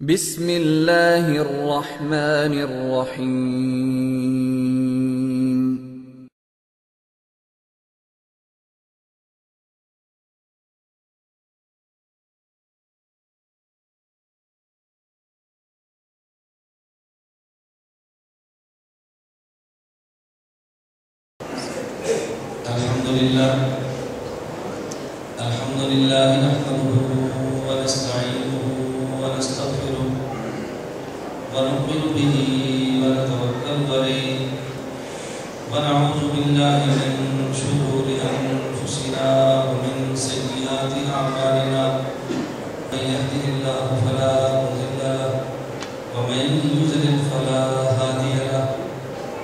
بسم اللہ الرحمن الرحیم۔ الحمدللہ نحمده ونستعینه ونستغفره ونؤمن به ونتوکل علیہ ونعوذ باللہ من شرور انفسنا ومن سیئات اعمالنا من يهده الله فلا مضل له ومن يضلل فلا هادي له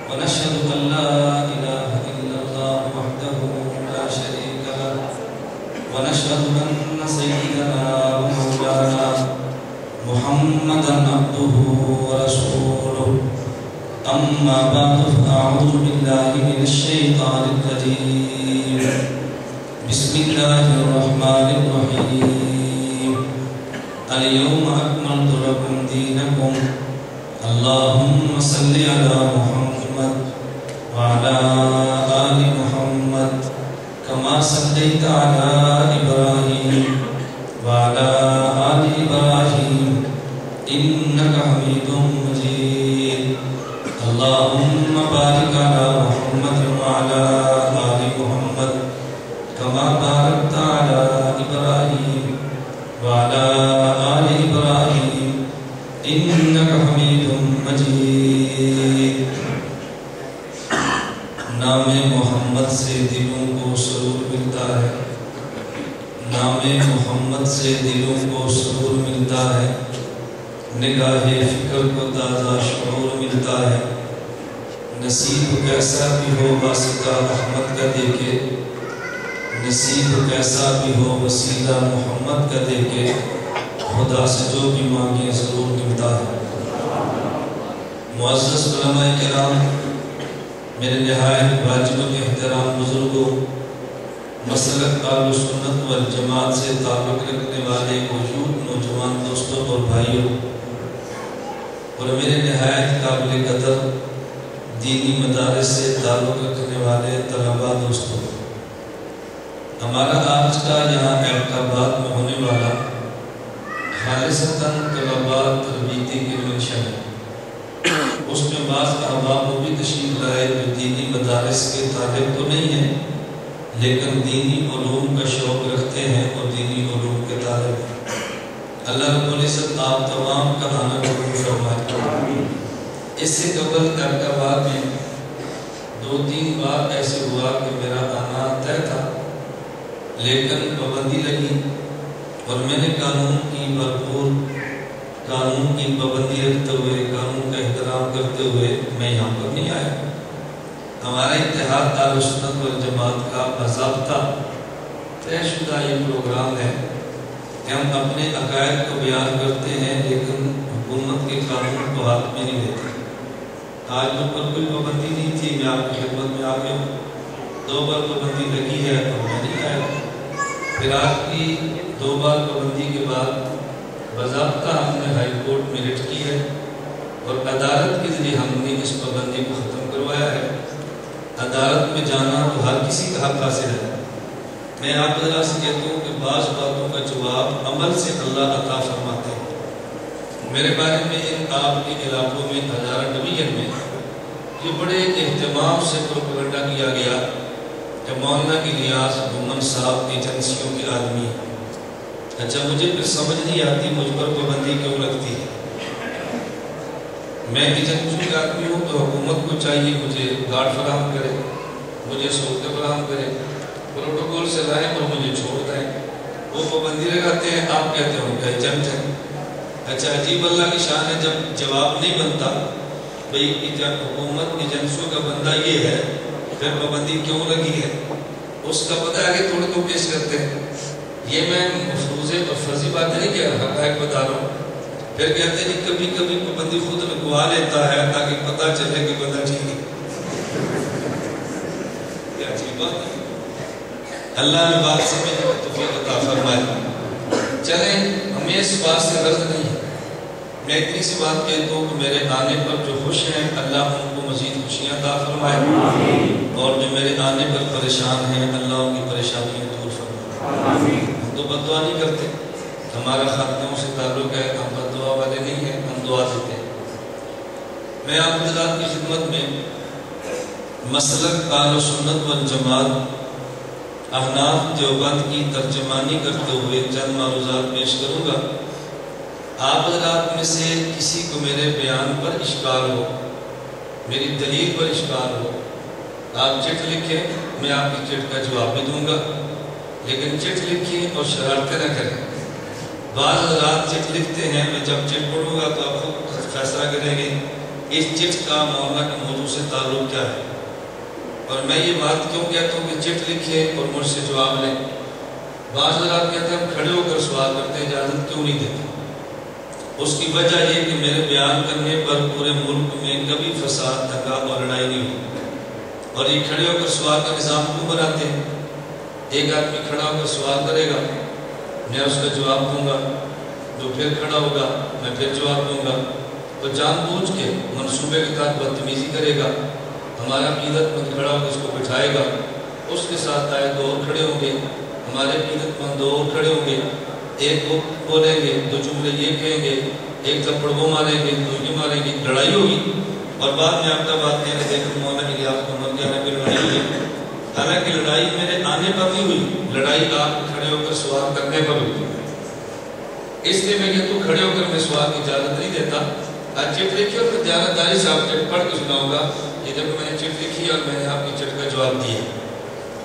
ونشهد ان لا اله الا الله وحده لا شريك له ونشهد أن سيدنا ومولانا محمدا عبده ورسوله أما بعد فأعوذ بالله من الشيطان الرجيم بسم الله الرحمن الرحيم اليوم أكملت لكم دينكم اللهم صل على محمد وعلى آل محمد كما صليت على إبراهيم وعلى آل إبراهيم إنك حميد مجيد اللهم بارك على محمد وعلى آل محمد كما باركت على إبراهيم وعلى آل إبراهيم إنك حميد مجيد نام محمد سے دلوں کو سرور ملتا ہے، نام محمد سے دلوں کو سرور ملتا ہے، نگاہ فکر کو تازہ شعور ملتا ہے۔ نصیب کیسا بھی ہو واسطہ احمد کا دیکھے، نصیب کیسا بھی ہو وسیلہ محمد کا دیکھے، خدا سے جو بھی مانگے ضرور ملتا ہے۔ معزز علماء کرام، میرے نہایت واجب احترام بزرگوں، مسلک اہل سنت والجماعت سے تعلق رکھنے والے موجود نوجوان دوستوں اور بھائیوں، اور میرے نہایت قابل قدر دینی مدارس سے تعلق رکھنے والے طلباء دوستوں، ہمارا آج کا یہاں احمدآباد میں ہونے والا خالصتاً طلباء تربیتی کنونشن ہے۔ اس میں بعض احباب وہ بھی تشریف لائے جو دینی مدارس کے طالب تو نہیں ہیں لیکن دینی علوم کا شوق رکھتے ہیں اور دینی علوم کے طالب ہیں۔ اللہ رب العزت آپ تمام کا آنا قبول فرمائے۔ اس سے قبل احمدآباد میں 2-3 بار ایسے ہوا کہ میرا آنا طے تھا لیکن پابندی لگی اور میں نے قانون کی پابندی رکھتے ہوئے، قانون کا احترام کرتے ہوئے میں یہاں پر نہیں آیا۔ ہمارا اتحاد اہل سنت والجماعت کا باضابطہ طے شدہ یہ پروگرام ہے کہ ہم اپنے عقائد کو بیان کرتے ہیں لیکن حکومت کے قانون کو ہاتھ میں نہیں لیتے۔ آج مجھ پر کوئی پابندی نہیں تھی، میں آپ کی خدمت میں آ گیا ہوں، 2 بار پابندی لگی ہے اور میں نہیں آیا۔ پھر آج کی 2 بار پابندی کے بعد باضابطہ ہم نے ہائی کورٹ میں رٹ کی ہے اور عدالت کے ذریعے ہم نے اس پابندی کو ختم کروایا ہے۔ عدالت میں جانا تو ہر کسی کا حق حاصل ہے۔ میں آپ حضرات سے کہتا ہوں کہ بعض باتوں کا جواب عمل سے اللہ عطا فرماتے ہیں۔ میرے بارے میں ان آپ کے علاقوں میں ہزارہ ڈویژن میں یہ بڑے اہتمام سے پروپیگنڈا کیا گیا کہ مولانا الیاس بھومن صاحب ایجنسیوں کے آدمی ہیں۔ اچھا، مجھے پھر سمجھ نہیں آتی مجھ پر پابندی کیوں لگتی ہے۔ میں ایجنسیوں کے آدمی ہوں تو حکومت کو چاہیے مجھے گارڈ فراہم کرے، مجھے سہولتیں فراہم کرے، پروٹوکول سے لائیں اور مجھے چھوڑ دیں۔ وہ پابندی لگاتے ہیں، آپ کہتے ہیں ان کا ایجنٹ ہے۔ اچھا، عجیب اللہ کی شان ہے، جب جواب نہیں بنتا بھئی حکومت ایجنسیوں کا بندہ یہ ہے پھر پابندی کیوں لگی ہے، اس کا پتہ آگے توڑ کو پیش کرتے ہیں۔ یہ میں مفروضے اور فرضی بات نہیں کہہ رہا، حقائق بتا رہا ہوں۔ پھر کہتے ہیں کبھی کبھی پابندی خود لگوا لیتا ہے تاکہ پتہ چلے کہ بندہ ٹھیک ہے۔ کیا عجیب بات ہے۔ اللہ میں بات سمجھنے کی توفیق عطا فرمائے۔ چلیں، ہمیں اس بات سے غرض نہیں ہے میں اتنی سی بات کہتا ہوں کہ میرے آنے پر جو خوش ہیں اللہ ان کو مزید خوشیاں عطا فرمائے، اور جو میرے آنے پر پریشان ہیں اللہ ان کی پریشانیاں دور فرمائے۔ ہم تو بد دعا نہیں کرتے، ہمارا خاتموں سے تعلق ہے، ہم بد دعا والے نہیں ہیں، ہم دعا دیتے ہیں۔ میں آپ حضرات کی خدمت میں مسلک اہل سنت والجماعت احناف دیوبند کی ترجمانی کرتے ہوئے چند معروضات پیش کروں گا۔ آپ حضرات میں سے کسی کو میرے بیان پر اشکال ہو، میری دلیل پر اشکال ہو، آپ چٹ لکھیں، میں آپ کی چٹ کا جواب بھی دوں گا، لیکن چٹ لکھیں اور شرارتیں نہ کریں۔ بعض حضرات چٹ لکھتے ہیں، میں جب چٹ پڑھوں گا تو آپ خود فیصلہ کریں گے اس چٹ کا مولانا کے موضوع سے تعلق کیا ہے، اور میں یہ بات کیوں کہتا ہوں کہ چٹ لکھیں اور مجھ سے جواب لیں۔ بعض حضرات کہتے ہیں ہم کھڑے ہو کر سوال کرتے ہیں، اجازت کیوں نہیں دیتے؟ اس کی وجہ یہ کہ میرے بیان کرنے پر پورے ملک میں کبھی فساد، دھگا اور لڑائی نہیں ہوئی، اور یہ کھڑے ہو کر سوال کا نظام کیوں بناتے ہیں؟ ایک آدمی کھڑا ہو کر سوال کرے گا، میں اس کا جواب دوں گا، جو پھر کھڑا ہوگا میں پھر جواب دوں گا، تو جان بوجھ کے منصوبے کے ساتھ بدتمیزی کرے گا، ہمارا عقیدت مند کھڑا ہو کے اس کو بٹھائے گا، اس کے ساتھ آئے دو اور کھڑے ہوں گے، ہمارے عقیدت مند دو اور کھڑے ہوں گے، ایک وہ بولیں گے، دو جملے یہ کہیں گے، ایک تھپڑ وہ ماریں گے، دو یہ ماریں گے، لڑائی ہوگی، اور بعد میں آپ کا بات کہنے دیکھیں مولانا الیاس کو مر گیا کہ لڑائی ہوئی۔ حالانکہ لڑائی میرے آنے پر نہیں ہوئی، لڑائی آپ کھڑے ہو کر سوال کرنے پر ہوئی۔ اس لیے میں کہتا ہوں کھڑے ہو کر میں سوال کی اجازت نہیں دیتا۔ آج چٹ لکھی اور پھر دیانتداری سے آپ چٹ پڑھ کے سناؤں گا، یہ جب میں نے چٹ لکھی اور میں نے آپ کی چٹ کا جواب دیا۔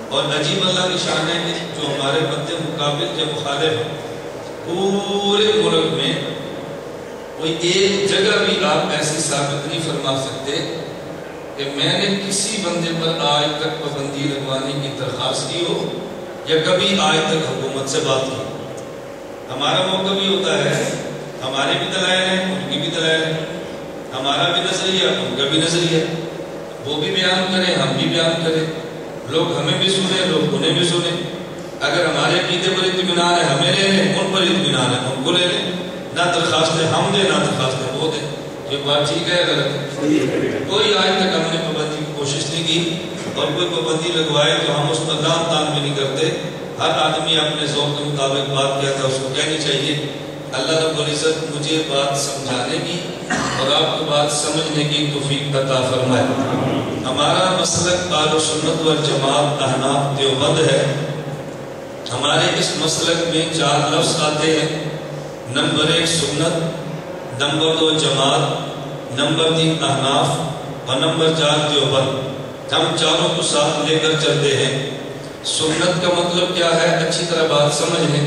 اور عجیب اللہ کی شان ہے کہ جو ہمارے مد مقابل یا مخالف ہیں، پورے ملک میں کوئی ایک جگہ بھی آپ ایسی ثابت نہیں فرما سکتے کہ میں نے کسی بندے پر آج تک پابندی لگوانے کی درخواست کی ہو یا کبھی آج تک حکومت سے بات کی۔ ہمارا موقع بھی ہوتا ہے، ہمارے بھی دلائل ہیں، ان کی بھی دلائل ہیں، ہمارا بھی نظریہ، ان کا بھی نظریہ، وہ بھی بیان کریں، ہم بھی بیان کریں، لوگ ہمیں بھی سنیں، لوگ انہیں بھی سنیں۔ اگر ہمارے عقیدے پر اطمینان ہے ہمیں لے لیں، ان پر اطمینان ہے ان کو لے لیں، نہ درخواستیں ہم دیں نہ درخواستیں وہ دیں۔ یہ بات ٹھیک ہے غلط ہے؟ کوئی آج تک ہم نے پابندی کی کوشش نہیں کی، اور کوئی پابندی لگوائے تو ہم اس پر دام تان بھی نہیں کرتے۔ ہر آدمی اپنے ذوق کے مطابق بات کہتا ہے، اس کو کہنی چاہیے۔ اللہ رب العزت مجھے بات سمجھانے کی اور آپ کو بات سمجھنے کی توفیق عطا فرمائے۔ ہمارا مسلک اہل سنت والجماعت احناف دیوبند ہے۔ ہمارے اس مسلک میں 4 لفظ آتے ہیں، نمبر 1 سنت، نمبر 2 جماعت، نمبر 3 احناف اور نمبر 4 دیوبند۔ ہم چاروں کو ساتھ لے کر چلتے ہیں۔ سنت کا مطلب کیا ہے؟ اچھی طرح بات سمجھ لیں۔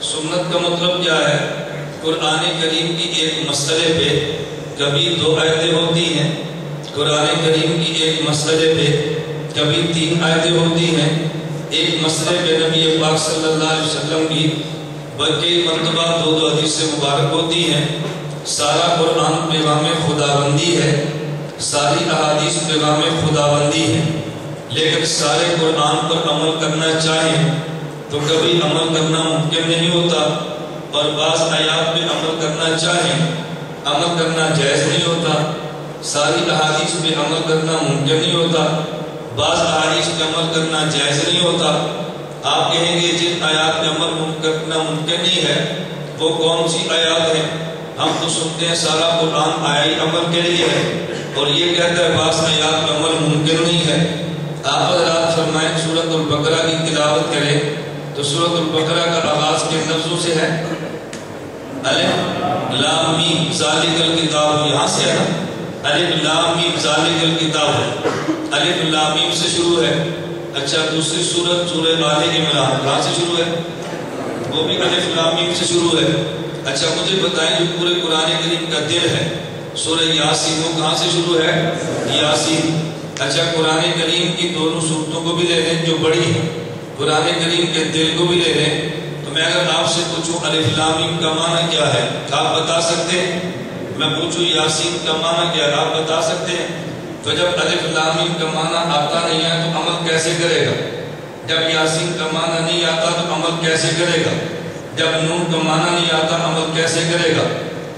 سنت کا مطلب کیا ہے؟ قرآن کریم کی ایک مسئلے پہ کبھی 2 آیتیں ہوتی ہیں، قرآن کریم کی ایک مسئلے پہ کبھی 3 آیتیں ہوتی ہیں، ایک مسئلے پہ نبی پاک صلی اللہ علیہ وسلم کی بلکہ مرتبہ 2 حدیث مبارک ہوتی ہیں۔ سارا قرآن پیغام خداوندی ہے، ساری احادیث پیغام خداوندی ہے، لیکن سارے قرآن پر عمل کرنا چاہیں تو کبھی عمل کرنا ممکن نہیں ہوتا، اور بعض آیات پہ عمل کرنا چاہیں عمل کرنا جائز نہیں ہوتا۔ ساری احادیث پہ عمل کرنا ممکن نہیں ہوتا، بعض احادیث پہ عمل کرنا جائز نہیں ہوتا۔ آپ کہیں گے جن آیات پہ عمل کرنا ممکن نہیں ہے وہ کون سی آیات ہیں؟ ہم تو سنتے ہیں سارا قرآن آئی عمل کے لیے ہے، اور یہ کہتا ہے بعض آیات پہ عمل ممکن نہیں ہے۔ آپ حضرات فرمائیں سورۃ البقرہ کی تلاوت کریں تو سورۃ البقرہ کا آغاز کن لفظوں سے ہے؟ الف لام میم ذالک الکتاب، یہاں سے ہے نا، الف لام میم ذالک الکتاب ہے، الف لام میم سے شروع ہے۔ اچھا دوسری سورۃ سورہ آل عمران کہاں سے شروع ہے؟ وہ بھی الف لام میم سے شروع ہے۔ اچھا مجھے بتائیں جو پورے قرآن کریم کا دل ہے، سورہ یاسین وہ کہاں سے شروع ہے؟ یاسین۔ اچھا قرآن کریم کی دونوں صورتوں کو بھی لے لیں جو بڑی ہیں، قرآن کریم کے دل کو بھی لے لیں، تو میں اگر آپ سے پوچھوں الف لام میم کا معنی کیا ہے آپ بتا سکتے ہیں؟ میں پوچھوں یاسین کا معنی کیا ہے آپ بتا سکتے ہیں؟ تو جب الف لام میم کا معنی آتا نہیں ہے تو عمل کیسے کرے گا؟ جب یاسین کا معنی نہیں آتا تو عمل کیسے کرے گا؟ جب نون کا معنی نہیں آتا عمل کیسے کرے گا؟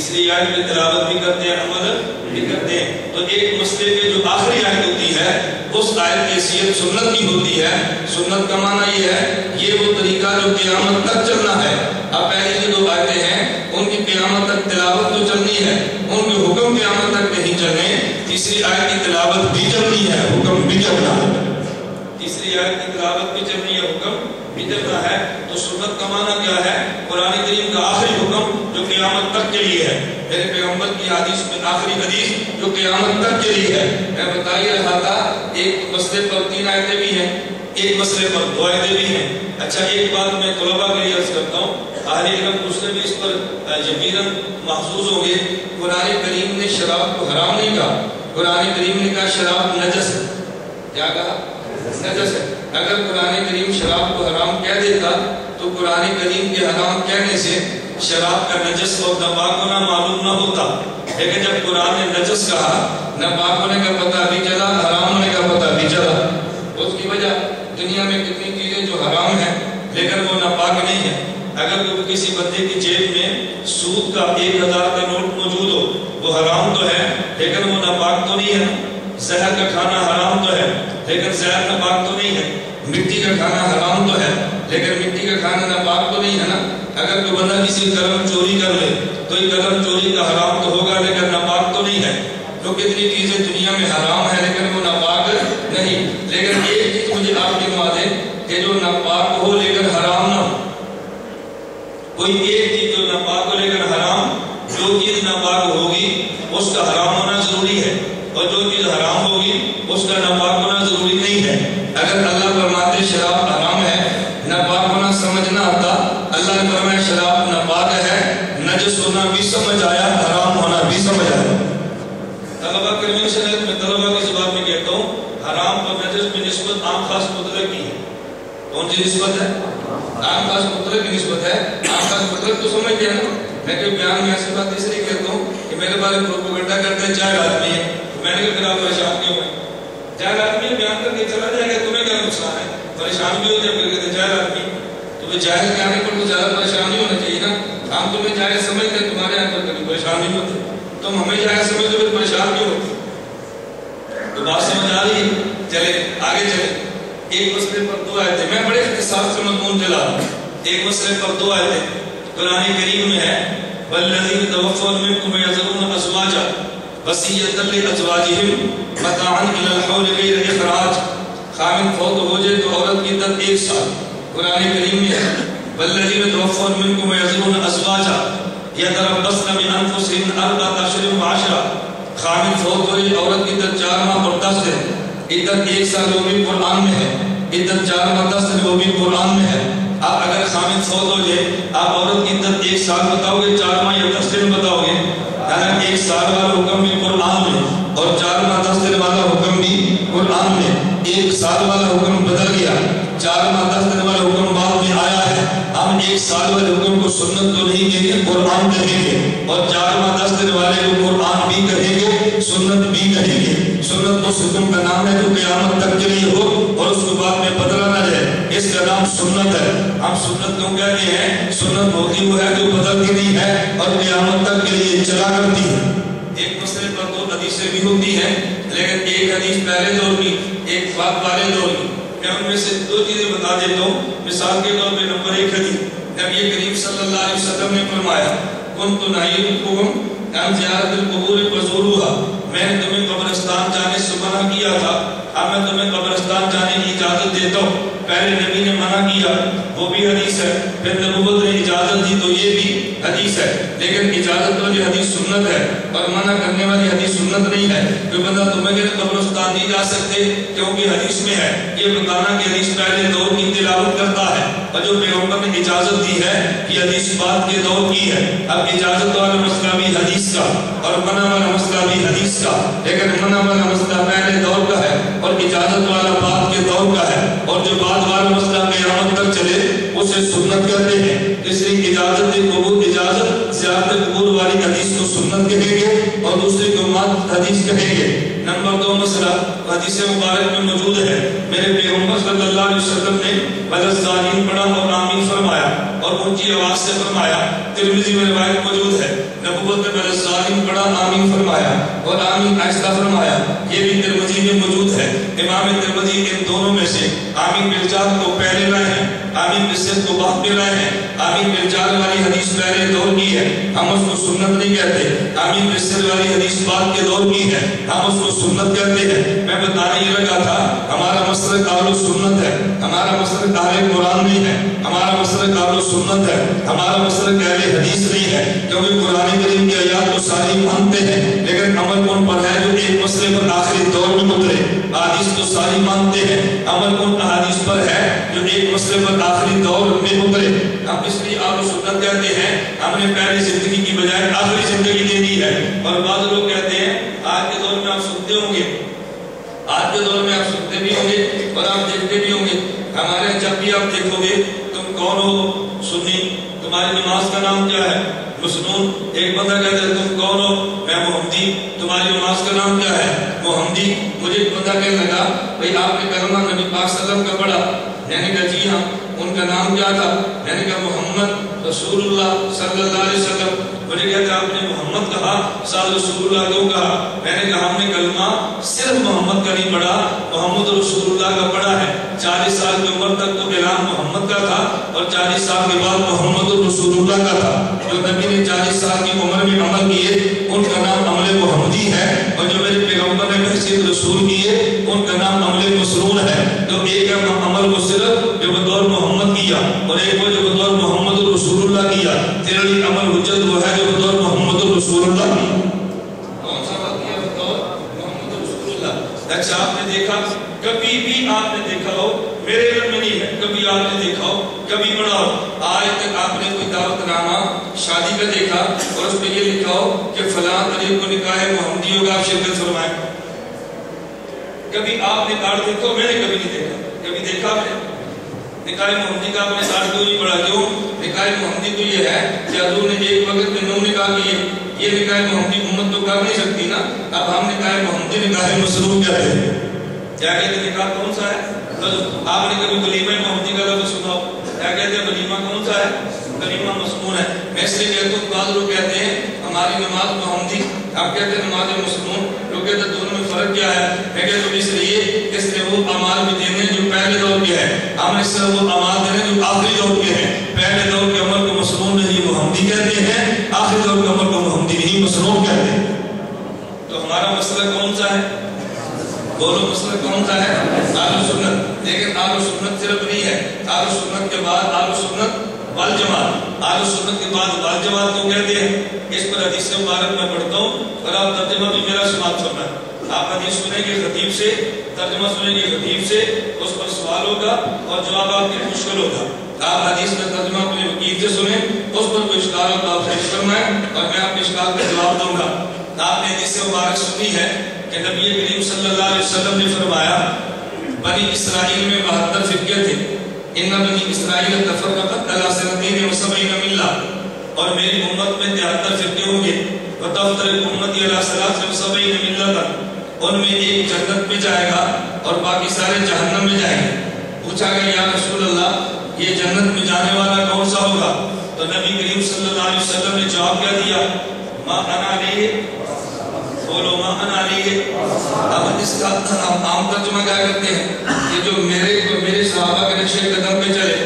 تیسری آیت کی تلاوت بھی کرتے ہیں، عمل بھی کرتے ہیں۔ تو ایک مسئلے کے جو آخری آیت ہوتی ہے اس آیت کی حیثیت سنت کی ہوتی ہے۔ سنت کا معنی یہ ہے یہ وہ طریقہ جو قیامت تک چلنا ہے۔ اب پہلی جو دو آیتیں ہیں ان کی قیامت تک تلاوت تو چلنی ہے، ان کے حکم قیامت تک نہیں چلنے۔ تیسری آیت کی تلاوت بھی چلنی ہے، حکم بھی چلنا ہے۔ تیسری آیت کی تلاوت بھی چلنی ہے، حکم بھی چلنا ہے۔ تو سنت کا معنی کیا ہے؟ قرآن کریم کا آخری حکم جو قیامت تک کے لیے ہے، میرے پیغمبر کی حدیث میں آخری حدیث جو قیامت تک کے لیے ہے۔ میں بتا ہی رہا تھا ایک مسئلے پر 3 آیتیں بھی ہیں، ایک مسئلے پر 2 آیتیں بھی ہیں۔ اچھا ایک بات میں طلباء کے لیے عرض کرتا ہوں، اہل علم دوسرے بھی اس پر یقیناً محفوظ ہوں گے۔ قرآن کریم نے شراب کو حرام نہیں کہا، قرآن کریم نے کہا شراب نجس ہے۔ کیا کہا؟ نجس ہے۔ اگر قرآن کریم شراب کو حرام کہہ دیتا تو قرآن کریم کے حرام کہنے سے شراب کا نجس اور ناپاک ہونا معلوم نہ ہوتا، لیکن جب قرآن نے نجس کہا، ناپاک ہونے کا پتہ بھی چلا، حرام ہونے کا پتہ بھی چلا۔ اس کی وجہ دنیا میں کتنی چیزیں جو حرام ہیں لیکن وہ ناپاک نہیں ہیں۔ اگر کسی بندے کی جیب میں سود کا 1000 کا نوٹ موجود ہو، وہ حرام تو ہے لیکن وہ ناپاک تو نہیں ہے۔ زہر کا کھانا حرام تو ہے لیکن زہر ناپاک تو نہیں ہے۔ مٹی کا کھانا حرام تو ہے لیکن مٹی کا کھانا ناپاک تو نہیں ہے نا۔ اگر کوئی بندہ کسی قلم چوری کر لے تو یہ قلم چوری کا حرام تو ہوگا لیکن ناپاک تو نہیں ہے۔ تو کتنی چیزیں دنیا میں حرام ہے لیکن وہ ناپاک نہیں۔ لیکن ایک چیز مجھے آپ گنوا دیں کہ جو ناپاک ہو لیکن حرام نہ ہو۔ کوئی ایک چیز جو ناپاک ہو لیکن حرام، جو چیز ناپاک ہوگی اس کا حرام ہونا ضروری ہے اور جو چیز حرام ہوگی اس کا ناپاک ہونا ضروری نہیں ہے۔ اگر اللہ فرماتے شراب حرام ہے، ناپاک ہونا سمجھ نہ آتا، اللہ نے فرمایا شراب ناپاک ہے، نجس ہونا بھی سمجھ آیا، حرام ہونا بھی سمجھ آیا۔ طلبہ کنونشن ہے، میں طلبہ کی زبان میں کہتا ہوں حرام اور نجس میں نسبت عام خاص مطلق کی ہے۔ کون سی نسبت ہے؟ عام خاص مطلق کی نسبت ہے۔ عام خاص مطلق تو سمجھتے ہیں نا۔ میں کوئی بیان میں ایسی بات اس لیے کہتا ہوں کہ میرے بارے پروپیگنڈا کرتے ہیں جاہل آدمی ہے، میں نے کہا پھر آپ پریشان کیوں ہیں؟ جاہل آدمی بیان کر کے چلا جائے گا، تمہیں کیا نقصان ہے؟ پریشان بھی ہو جائے پھر کہتے جاہل آدمی، تو جاہل کے آنے پر تو زیادہ پریشان نہیں ہونا چاہیے نا۔ ہم تمہیں جاہل سمجھتے ہیں، تمہارے یہاں پر کبھی پریشان نہیں ہوتے، تم ہمیں جاہل سمجھتے پھر پریشان کیوں ہوتے؟ تو بات سمجھ آ رہی ہے؟ چلے آگے چلے۔ ایک مسئلے پر 2 آیتیں، میں بڑے اختصار سے مضمون دلا رہا ہوں۔ ایک مسئلے پر 2 آیتیں قرآن کریم میں ہے، وَالَّذِينَ تَوَفَّوْنَ مِنكُمْ وَيَذَرُونَ أَزْوَاجًا وَصِيَّةً لِأَزْوَاجِهِمْ مَتَاعًا إِلَى الْحَوْلِ غَيْرَ إِخْرَاجٍ۔ خامن فوت ہو جائے تو عورت کی عدت 1 سال۔ قرآن کریم میں ہے، وَالَّذِينَ تَوَفَّوْنَ مِنكُمْ وَيَذَرُونَ أَزْوَاجًا يَتَرَبَّصْنَ بِأَنفُسِهِنَّ 4 أَشْهُرٍ و10۔ خامن فوت ہو جائے عورت کی عدت 4 ماہ اور 10 دن۔ عدت 1 سال وہ بھی قرآن میں ہے، عدت 4 ماہ 10 دن وہ بھی قرآن میں ہے۔ آپ اگر خامن فوت ہو جائے، آپ عورت کی عدت 1 سال بتاؤ گے، 4 ماہ یا 10 دن بتاؤ گے، یعنی 1 سال والا حکم بھی قرآن میں اور 4 ماہ 10 دن والا حکم بھی قرآن میں۔ 1 سال والا حکم بدل گیا، 4 ماہ 10 دن والا حکم بعد میں آیا ہے۔ ہم 1 سال والے حکم کو سنت تو نہیں کہیں گے، قرآن کہیں گے، اور 4 ماہ 10 دن والے کو قرآن بھی کہیں گے، سنت بھی کہیں گے۔ سنت اس حکم کا نام ہے جو قیامت تک کے لیے ہو اور اس کو بعد میں بدلا نہ جائے، اس کا نام سنت ہے۔ ہم سنت کیوں کہتے ہیں؟ سنت ہوتی وہ ہے جو بدلتی نہیں ہے اور قیامت تک کے لیے چلا کرتی ہے۔ ایک مسئلے پر 2 حدیثیں بھی ہوتی ہیں، لیکن ایک حدیث پہلے دور کی، ایک بعد والے دور کی۔ میں ان میں سے 2 چیزیں بتا دیتا ہوں۔ مثال کے طور پہ نمبر 1 حدیث، نبی کریم صلی اللہ علیہ وسلم نے فرمایا، كنت نهيتكم عن زيارة القبور فزوروها۔ میں نے تمہیں قبرستان جانے سے منع کیا تھا، اب میں تمہیں قبرستان جانے کی اجازت دیتا ہوں۔ پہلے نبی نے منع کیا، وہ بھی حدیث ہے، پھر نبوت نے اجازت دی تو یہ بھی حدیث ہے۔ لیکن اجازت والی حدیث سنت ہے اور منع کرنے والی حدیث سنت نہیں ہے۔ کوئی بندہ تمہیں کہ قبرستان نہیں جا سکتے کیونکہ حدیث میں ہے، یہ بتانا کہ حدیث پہلے دور کی تلاوت کرتا ہے اور جو پیغمبر نے اجازت دی ہے یہ حدیث بعد کے دور کی ہے۔ اب اجازت والا مسئلہ بھی حدیث کا اور منع والا مسئلہ بھی حدیث کا، لیکن منع والا مسئلہ پہلے دور کا ہے اور اجازت والا بعد کے دور کا ہے، اور جو بعد والا مسئلہ قیامت تک چلے اسے سنت کہتے ہیں۔ اس لیے اجازت قبول، اجازت زیارت قبور والی حدیث کو سنت کہیں گے اور دوسری کو مات حدیث کہیں گے۔ نمبر 2 مسئلہ حدیث مبارک میں موجود ہے، میرے پیغمبر صلی اللہ علیہ وسلم نے وللضالین پڑھا اور آمین فرمایا اور اونچی آواز سے فرمایا۔ ترمذی میں روایت موجود ہے، نبوت میں وللضالین پڑھا، آمین فرمایا اور آمین آہستہ فرمایا، یہ بھی ترمذی میں موجود ہے۔ امام ترمذی ان دونوں میں سے آمین بالجار کو پہلے لائے ہیں، آمین بالصدق کو بعد میں لائے ہیں۔ آمین بالجار والی حدیث پہلے دور کی ہے، ہم اس کو سنت نہیں کہتے۔ آمین بالصدق والی حدیث بعد کے دور کی ہے، ہم اس کو سنت کہتے ہیں۔ میں بتانے یہ لگا تھا، ہمارا مسلک اہل سنت ہے، ہمارا مسلک اہل قرآن نہیں ہے، ہمارا مسلک اہل سنت ہے، ہمارا مسلک اہل حدیث نہیں ہے، کیونکہ قرآن کریم کی آیات تو ساری مانتے ہیں لیکن عمل کون پر ہے جو ایک مسئلے پر آخری دور میں اترے۔ حدیث تو ساری مانتے ہیں، عمل کون احادیث پر ہے جو ایک مسئلے پر آخری دور میں اترے۔ ہم اس لیے اہل سنت کہتے ہیں، ہم نے پہلی زندگی کی بجائے آخری زندگی دے دی ہے۔ اور بعض لوگ کہتے ہیں آج کے دور میں آپ سنتے ہوں گے، آج کے دور میں آپ سنتے بھی ہوں گے اور آپ دیکھتے بھی ہوں گے، ہمارے جب بھی آپ دیکھو گے تم کون ہو سنی، تمہاری نماز کا نام کیا ہے مسنون۔ ایک بندہ کہتا ہے تم کون ہو، میں محمدی، تمہاری نماز کا نام کیا ہے محمدی۔ مجھے ایک بندہ کہنے لگا بھئی آپ نے کلمہ نبی پاک صلی اللہ علیہ وسلم کا پڑھا، میں نے کہا جی ہاں، ان کا نام کیا تھا، میں نے کہا محمد رسول اللہ صلی اللہ علیہ وسلم۔ مجھے کہتا آپ نے محمد کہا، صلی رسول اللہ کیوں کہا؟ میں نے کہا ہم نے کلمہ صرف محمد کا نہیں پڑھا، محمد رسول اللہ کا پڑھا ہے۔ 40 سال کی عمر تک تو اعلان محمد کا تھا اور 40 سال کے بعد محمد رسول اللہ کا تھا۔ جو نبی نے 40 سال کی عمر میں عمل کیے ان کا نام عمل محمدی ہے، اور جو میرے پیغمبر نے بحیثیت رسول کیے ان کا نام عمل مسنون ہے۔ تو ایک ہے عمل کو صرف جو بطور محمد کیا اور ایک وہ جو بطور محمد رسول اللہ کیا۔ تیرے لیے عمل حجت وہ ہے جو بطور محمد رسول اللہ کیا۔ کون سا بات کیا بطور محمد رسول اللہ؟ اچھا آپ نے دیکھا، کبھی بھی آپ نے دیکھا ہو، میرے علم میں نہیں ہے، کبھی آپ نے دیکھا ہو، کبھی پڑھا ہو، آج تک آپ نے کوئی دعوت نامہ شادی کا دیکھا اور اس پہ یہ لکھا ہو کہ فلاں طریق کو نکاح محمدی ہوگا، آپ شرکت فرمائیں؟ کبھی آپ نے کارڈ دیکھو، میں نے کبھی نہیں دیکھا۔ کبھی دیکھا میں نے نکاح محمدی کا اپنے کارڈ کیوں نہیں پڑھا؟ کیوں؟ نکاح محمدی تو یہ ہے کہ حضور نے ایک وقت میں 9 نکاح کیے، یہ نکاح محمدی امت تو کر نہیں سکتی نا۔ اب ہم نکاح محمدی نکاح مسنون کہتے ہیں۔ کیا کہتے ہیں نکاح کون سا ہے؟ آپ نے کبھی ولیمہ محمدی کا لفظ سنا ہو؟ کیا کہتے ہیں ولیمہ کون سا ہے؟ ولیمہ مسنون ہے۔ میں اس لیے کہتا ہوں بعض لوگ کہتے ہیں ہماری نماز محمدی، آپ کہتے ہیں نماز مسنون، لوگ کہتے ہیں دونوں میں فرق کیا ہے؟ میں کہتا ہوں اس لیے وہ اعمال بھی دینے جو پہلے دور کے ہیں، ہم اس سے وہ اعمال دینے جو آخری دور کے ہیں۔ پہلے دور کے عمل کو مسنون نہیں محمدی کہتے ہیں، آخری دور کے عمل کو محمدی نہیں مسنون کہتے ہیں۔ تو ہمارا مسئلہ کون سا ہے؟ بولو مسئلہ کون سا ہے؟ اہل سنت۔ لیکن اہل سنت صرف نہیں ہے، اہل سنت کے بعد اہل سنت والجماعت، اہل سنت کے بعد والجماعت کو کہتے ہیں۔ اس پر حدیث مبارک میں پڑھتا ہوں اور آپ ترجمہ بھی میرا سماعت فرمائیں۔ آپ حدیث سنیں گے خطیب سے، ترجمہ سنیں گے خطیب سے، اس پر سوال ہوگا اور جواب آپ کے مشکل ہوگا۔ آپ حدیث کا ترجمہ اپنے وکیل سے سنیں، اس پر کوئی اشکال ہوگا آپ پیش فرمائیں اور میں آپ کے اشکال کا جواب دوں گا۔ آپ نے حدیث مبارک سنی ہے کہ نبی کریم صلی اللہ علیہ وسلم نے فرمایا بنی اسرائیل میں 72 فرقے تھے، ان بنی اسرائیل تفرقت علی 72 ملہ، اور میری امت میں 73 فرقے ہوں گے، وتفترق امتی علی 73 ملۃ، ان میں ایک جنت میں جائے گا اور باقی سارے جہنم میں جائیں گے۔ پوچھا گیا یا رسول اللہ یہ جنت میں جانے والا کون سا ہوگا؟ تو نبی کریم صلی اللہ علیہ وسلم نے جواب کیا دیا؟ ما انا علیہ، بولو ما انا علیہ۔ اب اس کا عام ترجمہ کیا کرتے ہیں کہ جو میرے صحابہ کے نقش قدم پہ چلے۔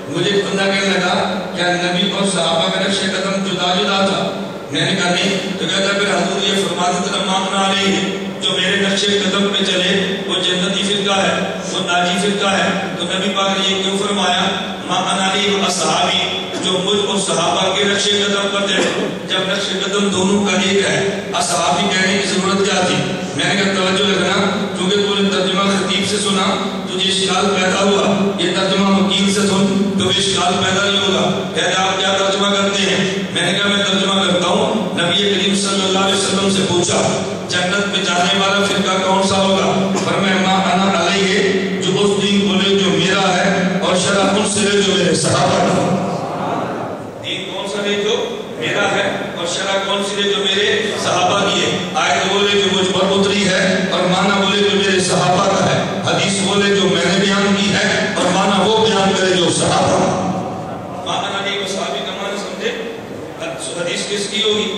مجھے بندہ کہنے لگا کیا نبی اور صحابہ کا نقش قدم جدا جدا تھا؟ میں نے کہا نہیں۔ تو کہتا پھر حضور یہ فرماتے تھے ما انا علیہ، جو میرے نقش قدم پہ چلے وہ جنتی فرقہ ہے، وہ ناجی فرقہ ہے۔ تو نبی پاک نے یہ کیوں فرمایا ما انا علیہ و اصحابی، جو مجھ اور صحابہ کے نقش قدم پر تھے؟ جب نقش قدم دونوں کا ایک ہے، اصحابی کہنے کی ضرورت کیا تھی؟ میں نے کہا توجہ رکھنا، کیونکہ تو نے ترجمہ خطیب سے سنا تجھے اشکال پیدا ہوا، یہ ترجمہ وکیل سے سن تو اشکال پیدا نہیں ہوگا۔ کہتے آپ کیا ترجمہ کرتے ہیں؟ میں نے کہا میں ترجمہ کرتا ہوں، نبی کریم صلی اللہ علیہ وسلم سے پوچھا جنت میں جانے والا فرقہ کون سا ہوگا؟ فرمایا ما انا علیہ، جو اس دین کو لے جو میرا ہے اور شرع ان سے لے جو میرے صحابہ کا۔ دین کون سا لے جو میرا ہے اور شرع کون سی لے جو میرے صحابہ کی ہے؟ آیت وہ لے جو مجھ پر اتری ہے اور معنی وہ کی ہوگی؟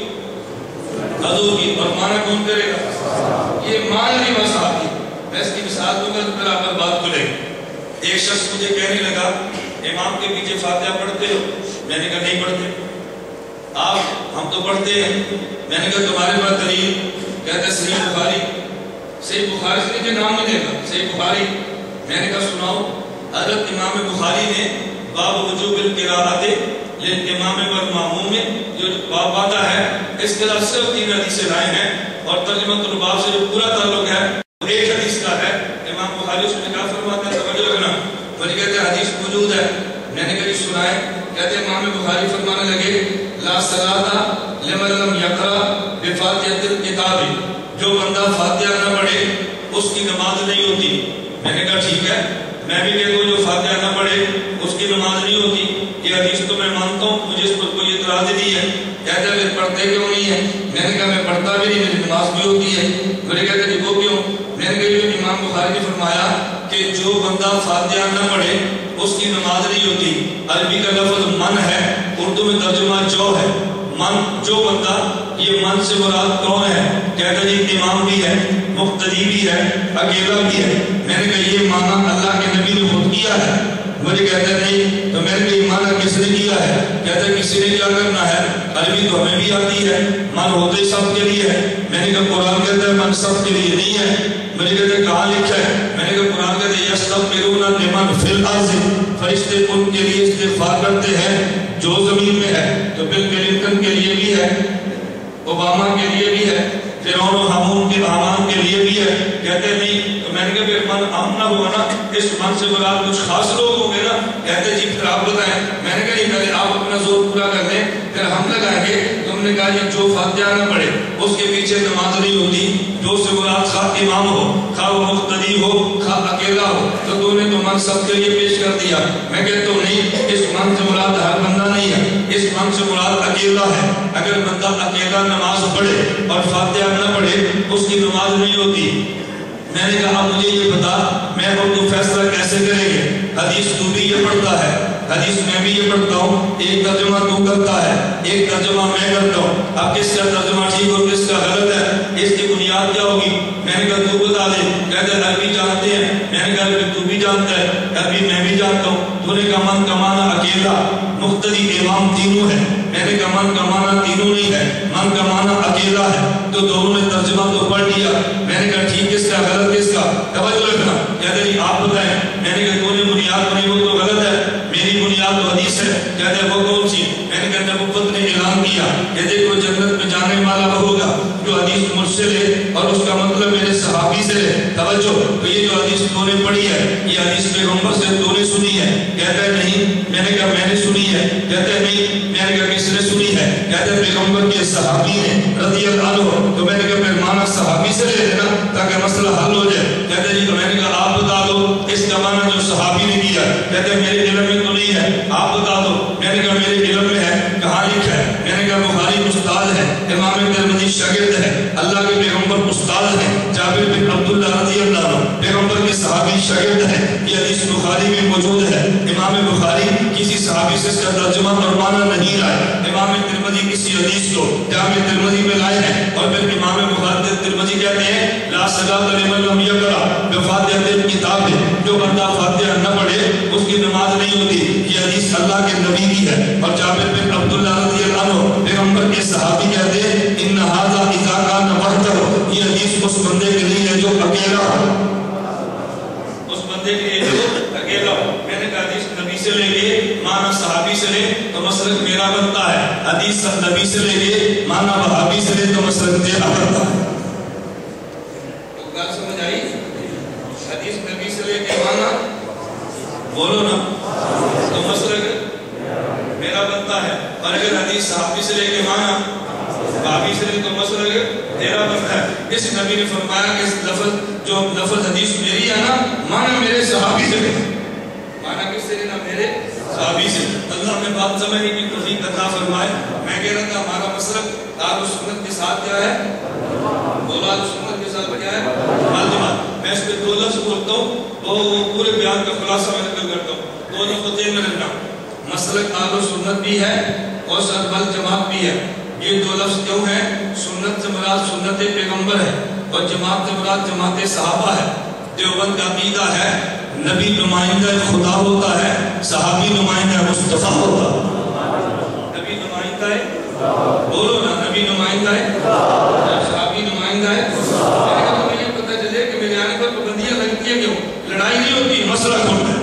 حضور کی. اور معنی کون کرے گا؟ یہ معنی بس آپ کی. میں اس کی مثال دوں گا تو پھر آپ پر بات کھلے گی. ایک شخص مجھے کہنے لگا امام کے پیچھے فاتحہ پڑھتے ہو؟ میں نے کہا نہیں پڑھتے. آپ ہم تو پڑھتے ہیں. میں نے کہا تمہارے پاس دلیل؟ کہتا ہے صحیح بخاری. صحیح بخاری سے مجھے نام نہیں دے گا. صحیح بخاری. میں نے کہا سناؤ. حضرت امام بخاری نے باب وجوب القراءۃ للامام والماموم میں جو باب آتا ہے اس کے علاوہ صرف 3 حدیثیں لائے ہیں اور ترجمہ الباب سے جو پورا تعلق ہے وہ ایک حدیث کا ہے. امام بخاری اس میں کیا فرماتا ہے توجہ رکھنا. مجھے کہتے ہیں حدیث موجود ہے. میں نے کہا سنائے. کہتے ہیں امام بخاری فرمانے لگے لا صلاۃ لمن لم یقرأ بفاتحۃ الکتاب. جو بندہ فاتحہ نہ پڑھے اس کی نماز نہیں ہوتی. میں نے کہا ٹھیک ہے میں بھی کہتا ہوں جو فاتحہ نہ پڑھے اس کی نماز نہیں ہوتی. یہ حدیث تو میں مانتا ہوں. مجھے اس پر کوئی اعتراض نہیں ہے. کہتا ہے پھر پڑھتے کیوں نہیں ہے؟ میں نے کہا میں پڑھتا بھی نہیں میری نماز بھی ہوتی ہے. مجھے کہتے ہیں وہ کیوں؟ میں نے کہا جو امام بخاری نے فرمایا کہ جو بندہ فاتحہ نہ پڑھے اس کی نماز نہیں ہوتی. عربی کا لفظ من ہے, اردو میں ترجمہ جو ہے. من جو بندہ, یہ من سے مراد کون ہے؟ کہتا جی امام بھی ہے, مقتدی بھی ہے, اکیلا بھی ہے. میں نے کہا یہ معنی اللہ کے نبی نے خود کیا ہے. مجھے کہتا ہے نہیں. تو میں نے کہا یہ معنی کس نے کیا ہے؟ کہتا ہے کسی نے کیا کرنا ہے. عربی تو ہمیں بھی آتی ہے, من ہوتے سب کے لیے ہے. میں نے کہا قرآن کہتا ہے من سب کے لیے نہیں ہے. مجھے کہتے ہیں کہاں لکھا ہے؟ میں نے کہا قرآن کہتے ہیں یستغفرون لمن فی الارض. فرشتے ان کے لیے استغفار کرتے ہیں جو زمین میں ہے. تو بل کلنٹن کے لیے بھی ہے, اوباما کے لیے بھی ہے, فرعون و حامون کے حامان کے لیے بھی ہے. کہتے ہیں نہیں. تو میں نے کہا پھر من عام نہ ہوا نا, اس من سے مراد کچھ خاص لوگ ہوں گے نا. کہتے جی پھر آپ بتائیں. میں نے کہا یہ پہلے آپ اپنا زور پورا کر لیں پھر ہم لگائیں گے. تم نے کہا یہ جو فاتحہ نہ پڑھے اس کے پیچھے نماز نہیں ہوتی. جو سے مراد خواہ امام ہو, خواہ وہ مقتدی ہو, خواہ اکیلا ہو. تو تو نے تو من سب کے لیے پیش کر دیا. میں کہتا ہوں نہیں, اس من سے مراد ہر بندہ نہیں ہے, اس من سے مراد اکیلا ہے. اگر بندہ اکیلا نماز پڑھے اور فاتحہ نہ پڑھے اس کی نماز نہیں ہوتی. میں نے کہا مجھے یہ بتا میں اب تو فیصلہ کیسے کریں گے؟ حدیث تو بھی یہ پڑھتا ہے, حدیث میں بھی یہ پڑھتا ہوں. ایک ترجمہ تو کرتا ہے, ایک ترجمہ میں کرتا ہوں. اب کس کا ترجمہ ٹھیک اور کس کا غلط ہے اس کی بنیاد کیا ہوگی؟ میں نے کہا تو بتا دے. کہتے ہیں عربی جانتے ہیں. میں نے کہا عربی تو بھی جانتا ہے, عربی میں بھی جانتا ہوں. تو نے کہا من کا معنی اکیلا, مقتدی, امام تینوں ہے. میں نے کہا من کا معنی تینوں نہیں ہے, من کا معنی اکیلا ہے. تو دونوں نے ترجمہ تو پڑھ لیا. میں نے کہا ٹھیک کس کا غلط کس کا؟ توجہ رکھنا. کہتے ہیں آپ بتائیں. میں نے کہا تو نے بنیاد بنی وہ تو غلط ہے, میری بنیاد تو حدیث ہے. کہتے ہیں وہ کون سی؟ میں نے کہا نبوت نے اعلان کیا کہ دیکھو جنت میں جانے والا ہوگا جو حدیث مجھ سے لے اور اس کا مطلب میرے صحابی سے لے. توجہ. تو یہ جو حدیث تو نے پڑھی ہے یہ حدیث پیغمبر سے تو نے سنی ہے. کہتا ہے نہیں. میں نے کہا میں نے سنی ہے. کہتا ہے نہیں. میں نے کہا کس نے سنی ہے؟ کہتا ہے پیغمبر کے صحابی نے رضی اللہ عنہ. تو میں نے کہا پھر معنی صحابی سے لے لینا تاکہ مسئلہ حل ہو جائے. کہتا ہے جی. تو میں نے کہا آپ بتا دو اس کا معنی جو صحابی نے کیا. کہتے ہیں میرے علم میں تو نہیں ہے, آپ بتا دو. میں نے کہا میرے علم میں ہے. کہاں لکھا ہے؟ میں نے کہا بخاری استاد ہے, امام ترمذی شاگرد ہے, اللہ کے پیغمبر استاد ہے, جابر بن عبداللہ رضی اللہ عنہ پیغمبر کے صحابی شاگرد ہے. یہ حدیث بخاری میں موجود ہے. امام بخاری کسی صحابی سے اس کا ترجمہ اور معنی نہیں لائے. امام ترمذی کسی حدیث کو جامع ترمذی میں لائے ہیں اور پھر امام بخاری ترمذی کہتے ہیں لا صلاۃ لمن لم یقرأ بفاتحۃ الکتاب. جو بندہ فاتحہ نہ پڑھے اس کی نماز نہیں ہوتی. یہ حدیث اللہ کے نبی کی ہے اور جابر بن عبداللہ رضی اللہ عنہ پیغمبر کے صحابی کہتے ہیں ان ھذا اذا کان وحدہ. یہ حدیث اس بندے کے لیے ہے جو اکیلا ہو, اس بندے کے لیے جو اکیلا ہو. میں نے کہا حدیث نبی سے لے کے معنی صحابی سے لے تو مسلک میرا بنتا ہے. حدیث نبی سے لے کے معنی وہابی سے لے تو مسلک تیرا بنتا ہے. تو بات سمجھ آئی؟ حدیث نبی سے لے کے معنی بولو نا تو مسلک میرا بنتا ہے. اور اگر حدیث صحابی سے لے کے معنی صحابی سے لے تو مسلک تیرا بنتا ہے. اس نبی نے فرمایا کہ اس لفظ جو لفظ حدیث میری ہے نا معنی میرے صحابی سے لے. معنی کس سے لینا؟ میرے صحابی سے. اللہ نے بات سمجھنے کی توفیق عطا فرمائے. میں کہہ رہا تھا ہمارا مسلک اہل سنت کے ساتھ کیا ہے؟ بولا اہل سنت کے ساتھ کیا ہے؟ الجماعت. میں اس پہ 2 لفظ بولتا ہوں وہ پورے بیان کا خلاصہ میں نقل کرتا ہوں. 2 لفظ ذہن میں رکھنا. مسلک اہل سنت بھی ہے اور سربل جماعت بھی ہے. یہ دو لفظ کیوں ہیں؟ سنت سے مراد سنت پیغمبر ہے اور جماعت سے مراد جماعت صحابہ ہے۔ دیوبند کا عقیدہ ہے نبی نمائندہ خدا ہوتا ہے، صحابی نمائندہ مصطفیٰ ہوتا ہے۔ نبی نمائندہ ہے، بولو نا، نبی نمائندہ ہے، صحابی نمائندہ ہے۔ میں یہ پتہ چلے کہ میرے آنے پر پابندیاں لگتی ہیں کیوں؟ لڑائی نہیں ہوتی، مسئلہ کھلتا ہے،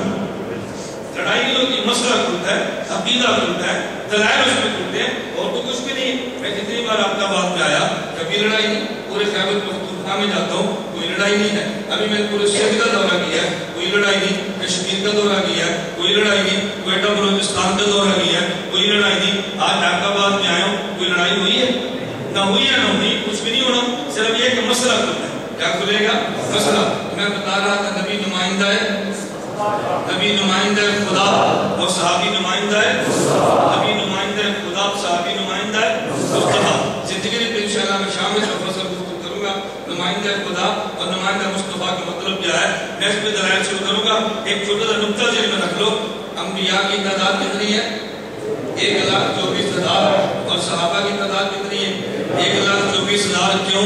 لڑائی نہیں ہوتی، مسئلہ کھلتا ہے، عقیدہ کھلتا ہے، دلائل اس میں کھلتے ہیں، اور تو کچھ بھی نہیں۔ میں جتنی بار آپ کا بات میں آیا کبھی لڑائی نہیں، پورے خیبر پختونخوا میں جاتا ہوں کوئی لڑائی نہیں ہے۔ ابھی میں نے پورے سندھ کا دورہ کیا ہے، کوئی لڑائی نہیں۔ کشمیر کا دورہ کیا ہے، کوئی لڑائی نہیں۔ کوئٹہ بلوچستان کا دورہ کیا ہے، کوئی لڑائی نہیں۔ آج آپ کا بات میں آیا ہوں، کوئی لڑائی ہوئی ہے؟ نہ ہوئی ہے، نہ ہوئی، کچھ بھی نہیں ہونا، صرف یہ کہ مسئلہ کھلتا ہے۔ کیا کھلے گا؟ مسئلہ۔ میں بتا رہا تھا نبی نمائندہ ہے، نبی نمائندہ خدا اور صحابی نمائندہ ہے، نبی نمائندہ خدا، صحابی نمائندہ ہے مصطفیٰ۔ زندگی میں انشاءاللہ میں شامل فصل گفتگو کروں گا نمائندہ خدا اور نمائندہ مصطفیٰ کا مطلب کیا ہے۔ میں اس پہ دلائل شروع کروں گا۔ ایک چھوٹا سا نقطہ ذہن میں رکھ لو، انبیاء کی تعداد کتنی ہے؟ 1,24,000 اور صحابہ کی تعداد کتنی ہے؟ 1,24,000۔ کیوں؟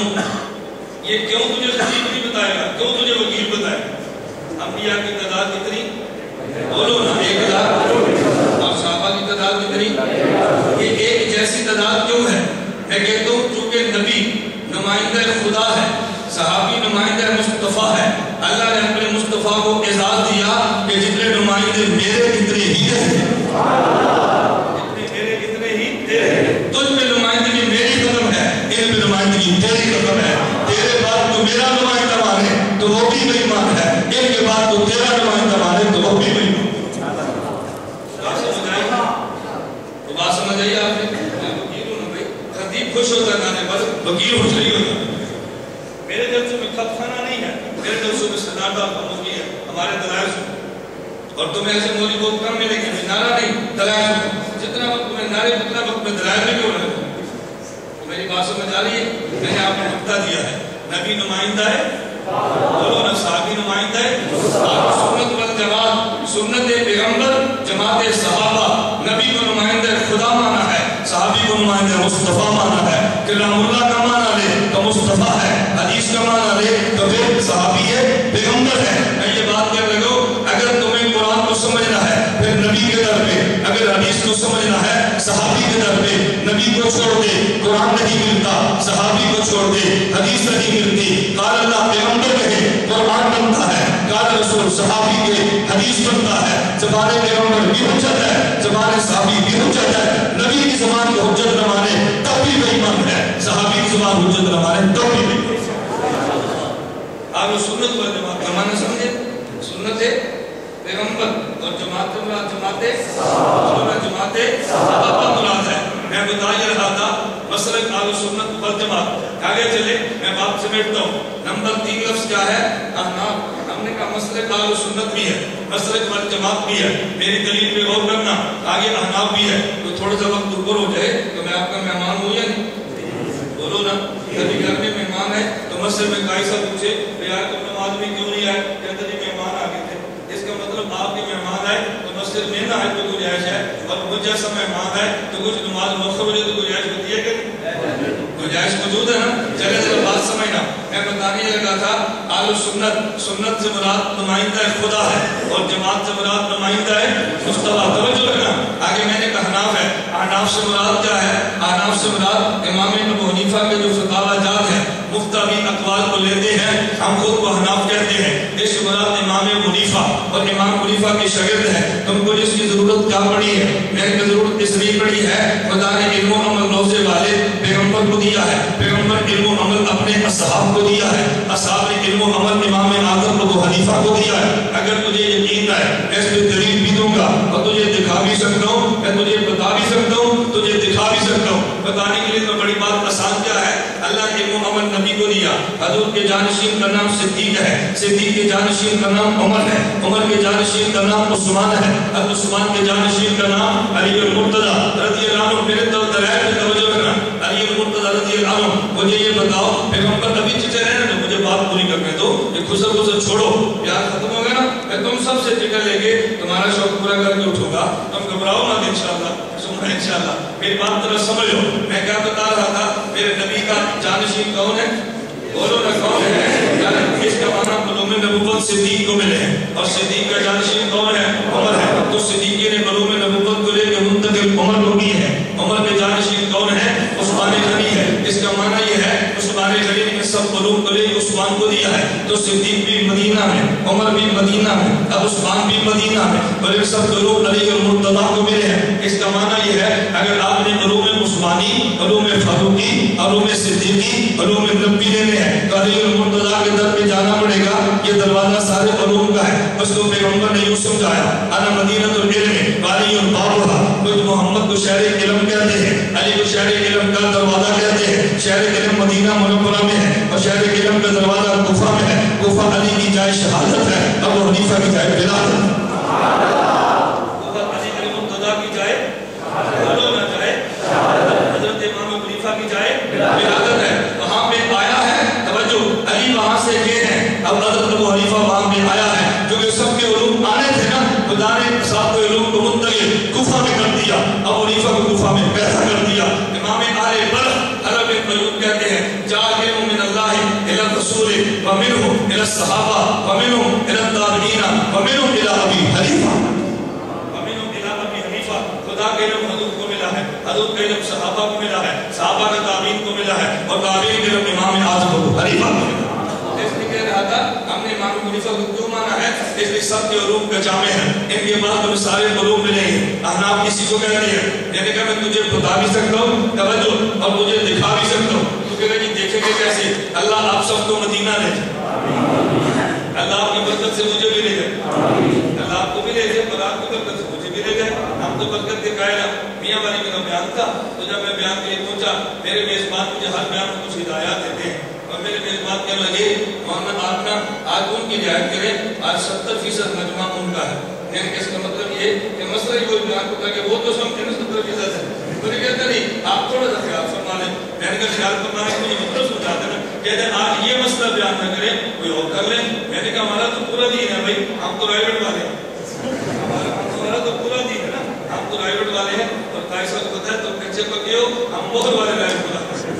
یہ کیوں تجھے خطیب نہیں بتائے گا، کیوں تجھے وکیل بتائے گا؟ انبیاء کی تعداد کتنی؟ بولو نا، 1,00,000 اور صحابہ کی تعداد کتنی؟ یہ ایک جیسی تعداد کیوں ہے؟ میں کہتا ہوں چونکہ نبی نمائندہ خدا ہے، صحابی نمائندہ مصطفیٰ ہے۔ اللہ نے اپنے مصطفیٰ کو اعزاز دیا کہ جتنے نمائندے میرے اتنے ہی تیرے، جتنے میرے اتنے ہی تیرے۔ تجھ میں نمائندگی میری قدم ہے، ان میں نمائندگی تیری قدم ہے۔ تیرے بعد تو میرا نمائندہ مانے تو وہ بھی بے ایمان ہے، ان کے بعد تو تیرا نمائندہ مانے تو وہ بھی بے ایمان۔ بات سمجھ آئی؟ تو بات سمجھ آئی آپ نے؟ میں وکیل ہوں نا بھائی، خطیب خوش ہوتا ہے گانے پر، وکیل خوش نہیں ہوتا۔ میرے جلسوں میں خط خانہ نہیں ہے، میرے جلسوں میں سناٹا خاموشی ہے، ہمارے دلائل سنو۔ اور تمہیں ایسے مولی بہت کم ملیں گے، نعرہ نہیں، دلائل سنو۔ جتنا وقت تمہیں نعرے اتنا وقت میں دلائل میں کیوں رہے؟ میری بات سمجھ آ رہی ہے؟ میں نے آپ کو نقطہ دیا ہے، نبی نمائندہ ہے، بولو نا، صحابی نمائندہ ہے، سنت والجماعت، سنت پیغمبر، جماعت صحابہ۔ نبی کو نمائندہ خدا مانا ہے، صحابی کو نمائندہ مصطفیٰ مانا ہے۔ کلام اللہ کا مانا لے تو مصطفیٰ ہے، حدیث کا مانا لے تو پھر صحابی ہے، پیغمبر ہے۔ میں یہ بات کہنے لگو، اگر تمہیں قرآن کو سمجھنا ہے پھر نبی کے در پہ، اگر حدیث کو سمجھنا ہے صحابی کے در پہ۔ نبی کو چھوڑ دے قرآن نہیں ملتا، صحابی کو چھوڑ دے حدیث نہیں ملتی۔ قال اللہ پیغمبر کہے قرآن بنتا ہے، قال رسول صحابی کے حدیث بنتا ہے۔ زبان پیغمبر بھی حجت ہے، زبان صحابی بھی حجت ہے۔ نبی کی زبان کو حجت نہ مانے تب بھی بے ایمان ہے، صحابی کی زبان حجت نہ مانے تب بھی بے ایمان ہے۔ آپ لوگ سنت والجماعت کا معنی سمجھے؟ سنت پیغمبر اور جماعت مراد جماعت صحابہ مراد ہے۔ میں بتا یہ رہا تھا مسلک اہل سنت والجماعت۔ آگے چلے، میں بات سمیٹتا ہوں۔ نمبر 3 لفظ کیا ہے؟ احناف۔ ہم نے کہا مسلک اہل سنت بھی ہے، مسلک والجماعت بھی ہے، میری دلیل پہ غور کرنا۔ آگے احناف بھی ہے، تو تھوڑا سا وقت اوپر ہو جائے تو میں آپ کا مہمان ہوں یا نہیں؟ بولو نا، کبھی گھر میں مہمان ہے تو مسجد میں قاضی صاحب پوچھے یار تم نماز میں کیوں نہیں آئے؟ کہتے جی مہمان آ گئے تھے۔ اس کا مطلب آپ کے مہمان آئے تو مسجد میں نہ آئے تو گنجائش ہے، اور مجھ جیسا مہمان ہے تو کچھ نماز موقع بجے تو گنجائش ہوتی ہے کہ گنجائش موجود ہے نا؟ چلے ذرا بات سمجھنا۔ میں بتانے لگا تھا اہل سنت، سنت سے مراد نمائندہ خدا ہے اور جماعت سے مراد نمائندہ ہے مصطفیٰ۔ توجہ رکھنا، آگے میں نے کہا احناف ہے۔ احناف سے مراد کیا ہے؟ احناف سے مراد امام ابو حنیفہ کے جو فتاوی جات ہیں، مفتوی اقوال کو لیتے ہیں، ہم خود کو احناف کہتے ہیں۔ اس سے مراد امام ابو حنیفہ اور امام حنیفہ کے شاگرد ہیں۔ تم کو جس کی ضرورت کیا پڑی ہے؟ میں نے ضرورت اس لیے پڑی ہے، خدا نے علم و عمل روزے والے پیغمبر کو دیا ہے، پیغمبر علم و عمل اپنے اصحاب کو دیا ہے، اصحاب نے علم و عمل امام اعظم ابو حنیفہ کو دیا ہے۔ اگر تجھے یقین ہے میں اس پہ دلیل بھی دوں گا اور تجھے دکھا بھی سکتا ہوں، میں تجھے بتا بھی سکتا ہوں، تجھے دکھا بھی سکتا ہوں۔ بتانے کے لیے تو بڑی بات آسان کیا ہے؟ اللہ نے علم و عمل نبی کو دیا۔ حضور کے جانشین کا نام صدیق ہے، صدیق کے جانشین کا نام عمر ہے، عمر کے جانشین کا نام عثمان ہے، اور عثمان کے جانشین کا نام علی المرتضیٰ رضی اللہ عنہ۔ میرے دلائل پہ توجہ کرنا، علی المرتضیٰ رضی اللہ عنہ۔ مجھے یہ بتاؤ پیغمبر ابھی چچے رہے نا، تو مجھے بات پوری کرنے دو، یہ خسر خسر چھوڑو، پیار ختم ہوگا نا، میں تم سب سے ٹکٹ لے کے تمہارا شوق پورا کر کے اٹھوں گا، تم گھبراؤ نہ انشاءاللہ۔ مفہوم ہے انشاءاللہ. میری بات ذرا سمجھ لو. میں کیا بتا رہا تھا؟ میرے نبی کا جانشین کون ہے؟ بولو نا کون ہے؟ اس کا معنی علوم نبوت صدیق کو ملے ہیں، اور صدیق کا جانشین کون ہے؟ عمر ہے. تو صدیقی نے علوم نبوت کو لے کے منتقل عمر کو کی ہے. عمر کے جانشین کون ہے؟ عثمان غنی ہے. اس کا معنی یہ ہے عثمان غنی نے سب علوم کو لے کے عثمان کو دیا ہے. تو صدیق بھی مدینہ میں، عمر بھی مدینہ میں، اب عثمان بھی مدینہ میں، اور یہ سب علوم علی المرتضیٰ کو ملے ہیں. اس کا معنی یہ ہے اگر آپ نے علوم عثمانی، علوم فاروقی، علوم صدیقی، علوم نبی لینے ہیں تو علی المرتضیٰ کے در پہ جانا پڑے گا. یہ دروازہ سارے علوم کا ہے. اس کو پیغمبر نے یوں سمجھایا انا مدینہ العلم وعلی بابھا. کچھ محمد کو شہر علم کہتے ہیں، علی کو شہر علم کا دروازہ کہتے ہیں. شہر علم مدینہ منورہ میں ہے اور شہر علم کا دروازہ کوفہ میں ہے. کوفہ علی کی جائے شہادت ہے، ابو حنیفہ کی جائے ولادت. کوفہ علی المرتضیٰ کی جائے علوم نہ جائے حضرت امام ابو حنیفہ کی جائے ولادت ہے. وہاں پہ آیا ہے توجہ، علی وہاں سے گئے ہیں، اب حضرت ابو حنیفہ وہاں پہ آیا ہے. جو کہ سب کے علوم آنے تھے نا، خدا نے ساتھ علوم کو منتقل کوفہ میں کر دیا. ابو حنیفہ کو کوفہ میں پیسہ کر دیا. امام آل بلخ حلب بن قیوم کہتے ہیں جاء من اللہ الی الرسول ومنهم الی الصحابہ ومنهم الی التابعین ومنهم الی ابی حنیفہ. ومنهم الی ابی حنیفہ. خدا کے علم حضرت کو ملا ہے، حضرت کے علم صحابہ کو ملا ہے، صحابہ کا تابعین کو ملا ہے، اور تابعین کے علم امام اعظم ابو حنیفہ کو ملا ہے. اس لیے کہہ رہا تھا ہم نے امام ابو حنیفہ کو کیوں مانا ہے؟ اس لیے سب کے علوم کا جامع ہے. ان کے بعد ہمیں سارے علوم ملے ہیں. احناف کسی کو کہتے ہیں، یعنی کہ میں تجھے بتا بھی سکتا ہوں توجہ اور تجھے دکھا بھی سکتا ہوں. تو کہہ رہے جی دیکھیں گے کیسے؟ اللہ آپ سب کو مدینہ لے جائے. اللہ آپ کی برکت سے مجھے بھی لے جائے. اللہ آپ کو بھی لے جائے اور آپ کی برکت سے مجھے بھی لے جائے. ہم تو برکت کے قائل ہیں. میاں والی میرا بیان تھا، تو جب میں بیان کے لیے پہنچا میرے میزبان مجھے ہر بیان میں کچھ ہدایات دیتے ہیں، اور میرے میزبان کہنے لگے محمد آپ نا آج ان کی رعایت کریں، آج 70% مجمع ان کا ہے. یعنی کہ اس کا مطلب یہ کہ مسئلہ ہی کوئی بیان ہوتا ہے کہ وہ تو سمجھے نا 70% ہے. مجھے کہتے نہیں آپ تھوڑا سا خیال فرما لیں. میں نے کہا خیال فرمانے کو یہ مطلب سمجھاتے نا، کہتے ہیں آج یہ مسئلہ بیان نہ کریں کوئی اور کر لیں. میں نے کہا ہمارا تو پورا دین ہے بھائی، ہم تو رائٹ والے ہیں. ہمارا تو پورا دین ہے نا، ہم تو رائٹ والے ہیں. اور قائد صاحب کو بتایا تو کچے کو کیوں ہم مہر والے رائٹ بلاتے ہیں.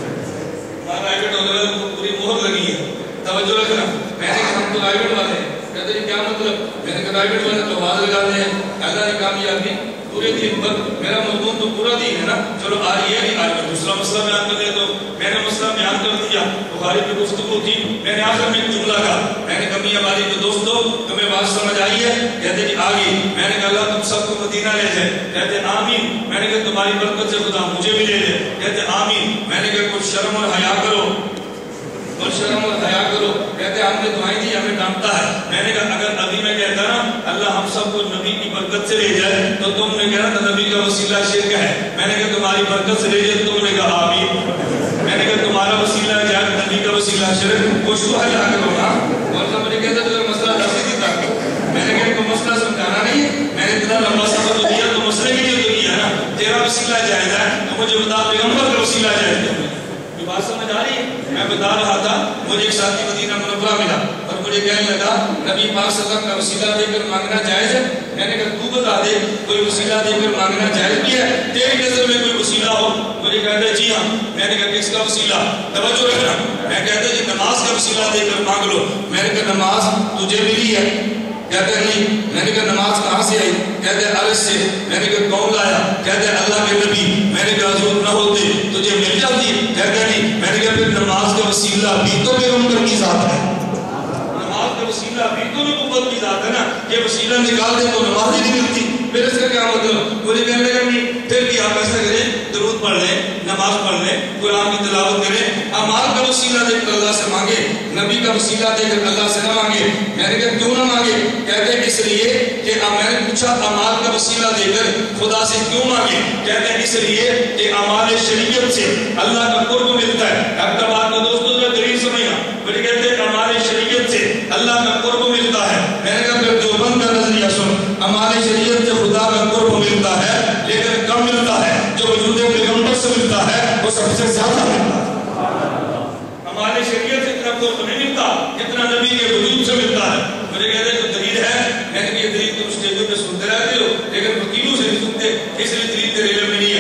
ہمارا رائٹ والے کو پوری مہر لگی ہے. توجہ رکھنا. میں نے کہا ہم تو رائٹ والے ہیں. کہتے ہیں کیا مطلب؟ میں نے کہا رائٹ والے تو آواز لگاتے ہیں اللہ نے کامیابی پورے دین پر. میرا مضمون تو پورا دین ہے نا. چلو آج یہ نہیں، آج میں دوسرا مسئلہ بیان کر دیتا ہوں. میں نے مسئلہ بیان کر دیا، بخاری پہ گفتگو تھی. میں نے آخر میں ایک جملہ کہا، میں نے کہا میاں والی کے دوستو تمہیں بات سمجھ آئی ہے؟ کہتے جی آگئی. میں نے کہا اللہ تم سب کو مدینہ لے جائے. کہتے آمین. میں نے کہا تمہاری برکت سے خدا مجھے بھی لے جائے. کہتے آمین. میں نے کہا کچھ شرم اور حیا کرو، اور شرم اور حیا کرو. کہتے ہم نے دعائیں دی، ہمیں ڈانٹتا ہے. میں نے کہا اگر ابھی میں کہتا نا اللہ ہم سب کو نبی کی برکت سے لے جائے تو تم نے کہا تھا نبی کا وسیلہ شرک ہے. میں نے کہا تمہاری برکت سے لے جائے، تم نے کہا آمین. میں نے کہا تمہارا وسیلہ جائے نبی کا وسیلہ شرک، کچھ تو حیا کرو نا. اور سب مجھے کہتا تو مسئلہ نصیحت تھا. میں نے کہا کوئی مسئلہ سمجھانا نہیں ہے. میں نے اتنا لمبا سفر تو دیا تو مسئلے کے لیے تو کیا نا. تیرا وسیلہ جائز ہے تو مجھے بتا پیغمبر کا وسیلہ جائز ہے. بات سمجھ آ رہی ہے؟ میں بتا رہا تھا مجھے ایک ساتھی مدینہ منورہ ملا اور مجھے کہنے لگا نبی پاک صلی اللہ علیہ وسلم کا وسیلہ دے کر مانگنا جائز ہے. میں نے کہا تو بتا دے کوئی وسیلہ دے کر مانگنا جائز بھی ہے؟ تیری نظر میں کوئی وسیلہ ہو؟ مجھے کہتے جی ہاں. میں نے کہا کس کا وسیلہ؟ توجہ رکھنا. میں کہتے جی نماز کا وسیلہ دے کر مانگ لو. میں نے کہا نماز تجھے ملی ہے؟ کہتے نہیں. میں نے کہا نماز کہاں سے آئی؟ کہتے عرش سے. میں نے کہا کون لایا؟ کہتے اللہ کے نبی. میں نے کہا حضور نہ ہوتے تجھے مل جاتی؟ کہتے نہیں. میں نے کہا پھر نماز کا وسیلہ بھی تو پیغمبر کی ذات ہے. نماز کا وسیلہ بھی تو نبوت کی ذات ہے نا. یہ وسیلہ نکال دے تو نماز ہی نہیں ملتی. پھر اس کا کیا مطلب؟ مجھے کہنے لگا نہیں پھر بھی آپ ایسا کریں درود پڑھ لیں، نماز پڑھ لیں، قرآن کی تلاوت کریں، اعمال کا وسیلہ دے کر اللہ سے مانگے، نبی کا وسیلہ دے کر اللہ سے نہ مانگے. میں نے کہا کیوں نہ مانگے؟ کہتے ہیں اس لیے کہ میں نے پوچھا اعمال کا وسیلہ دے کر خدا سے کیوں مانگے؟ کہتے ہیں اس لیے کہ اعمال شریعت سے اللہ کا قرب ملتا ہے. اب تب آپ کو دوستوں کا دلیل سمجھنا. مجھے کہتے ہیں اعمال شریعت سے اللہ کا قرب ملتا ہے. میں نے کہا پھر دیوبند کا نظریہ سن. اعمال شریعت سے خدا کا قرب ملتا ہے لیکن کم ملتا ہے. جو وجود پیغمبر سے ملتا ہے وہ سب سے زیادہ ملتا ہے. ہمارے شریعت سے اتنا قرب نہیں ملتا جتنا نبی کے وجود سے ملتا ہے. مجھے کہتے ہیں تو دلیل ہے. میں نے یہ دلیل تم اسٹیجوں پہ سنتے رہتے ہو لیکن وکیلوں سے نہیں سنتے، اس لیے دلیل تیرے علم میں نہیں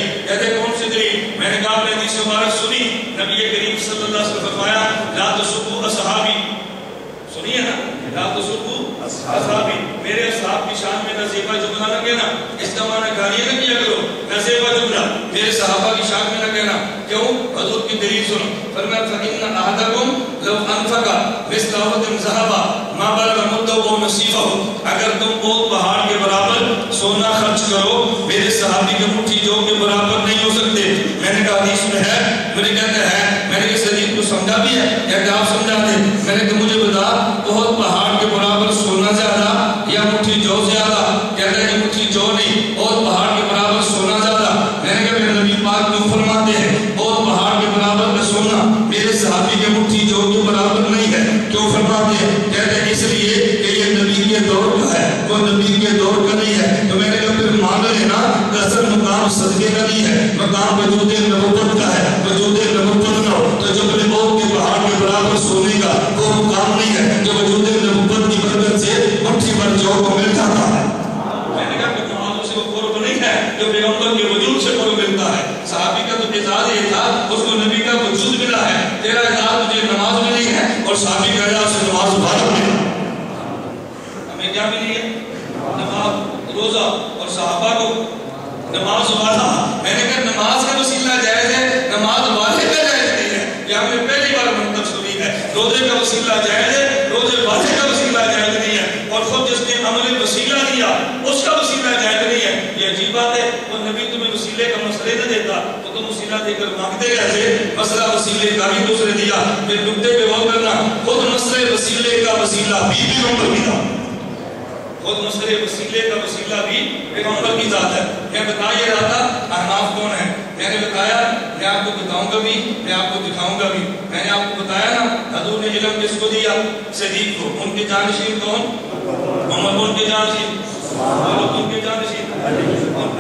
اصحابی، میرے اصحاب کی شان میں نزیبہ جملہ نہ کہنا، اس کا معنی گالیاں نہ کیا کرو، نزیبہ جملہ میرے صحابہ کی شان میں نہ کہنا. کیوں؟ حضور کی دلیل سنو. فرمایا فَإِنَّ أَحَدَكُمْ لَوْ أَنفَقَ مِثْلَ أُحُدٍ ذَهَبًا مَا بَلَغَ مُدَّهُ وَنَصِيبَهُ. اگر تم بہت پہاڑ کے برابر سونا خرچ کرو، میرے صحابی کے مٹھی جو کے برابر نہیں ہو سکتے. میں نے کہا حدیث میں ہے، مجھے کہتے ہیں، میں نے اس حدیث کو سمجھا بھی ہے یا کہ آپ سمجھا دیں. میں نے کہا مجھے بتا بہت پہاڑ کے برابر سونا زیادہ یا مٹھی جو زیادہ؟ کہتا ہے کہ مٹھی جو نہیں، بہت پہاڑ کے برابر سونا زیادہ. میں نے کہا میرے نبی پاک کیوں فرماتے ہیں بہت پہاڑ کے برابر میں سونا میرے صحابی کے مٹھی جو کے برابر نہیں ہے؟ کیوں فرماتے ہیں؟ کہتے ہیں اس لیے کہ یہ نبی کے دور کا ہے، وہ نبی کے دور کا نہیں ہے. تو میں نے کہا پھر مان لینا اصل مقام صدقے کا نہیں ہے، مقام وجود نبوت کا ہے. وجود نبوت نہ ہو تو جب بہت کے پہاڑ کے برابر سونے کا وہ مقام نہیں ہے جو وجود نبوت کی برکت سے مٹھی بھر جو کو مل جاتا ہے. میں نے کہا کہ نمازوں سے وہ قرب نہیں ہے جو پیغمبر کے وجود سے قرب ملتا ہے. صحابی کا تو اعزاز یہ تھا اس کو نبی کا وجود ملا ہے، تیرا اعزاز تجھے نماز ملی ہے اور صحابی کا اعزاز سے نماز والا ملا. ہمیں کیا ملی ہے؟ نماز، روزہ، اور صحابہ کو نماز والا. میں نے کہا نماز کا وسیلہ جائز ہے، نماز والے کا جائز نہیں ہے. یہ ہم نے پہلی بار منتخب سنی ہے. روزے کا وسیلہ جائز ہے، روزے والے کا وسیلہ جائز نہیں ہے. اور خود جس نے عمل وسیلہ دیا اس کا وسیلہ جائز نہیں ہے. یہ عجیب بات ہے. اور نبی تمہیں وسیلے کا مسئلہ نہ دیتا تو تم وسیلہ دے کر مانگتے کیسے؟ مسئلہ وسیلے کا بھی دوسرے دیا. پھر نکتے پہ غور کرنا، خود مسئلے وسیلے کا وسیلہ بھی پیغمبر کی ذات، خود مسئلے وسیلے کا وسیلہ بھی پیغمبر کی ذات ہے. میں بتا یہ رہا تھا احناف کون ہے. میں نے بتایا، میں آپ کو بتاؤں گا بھی، میں آپ کو دکھاؤں گا بھی. میں نے آپ کو بتایا نا حضور نے علم کس کو دیا؟ صدیق کو. ان کے جانشین کون؟ محمد. ان کے جانشین ان کے جانشین.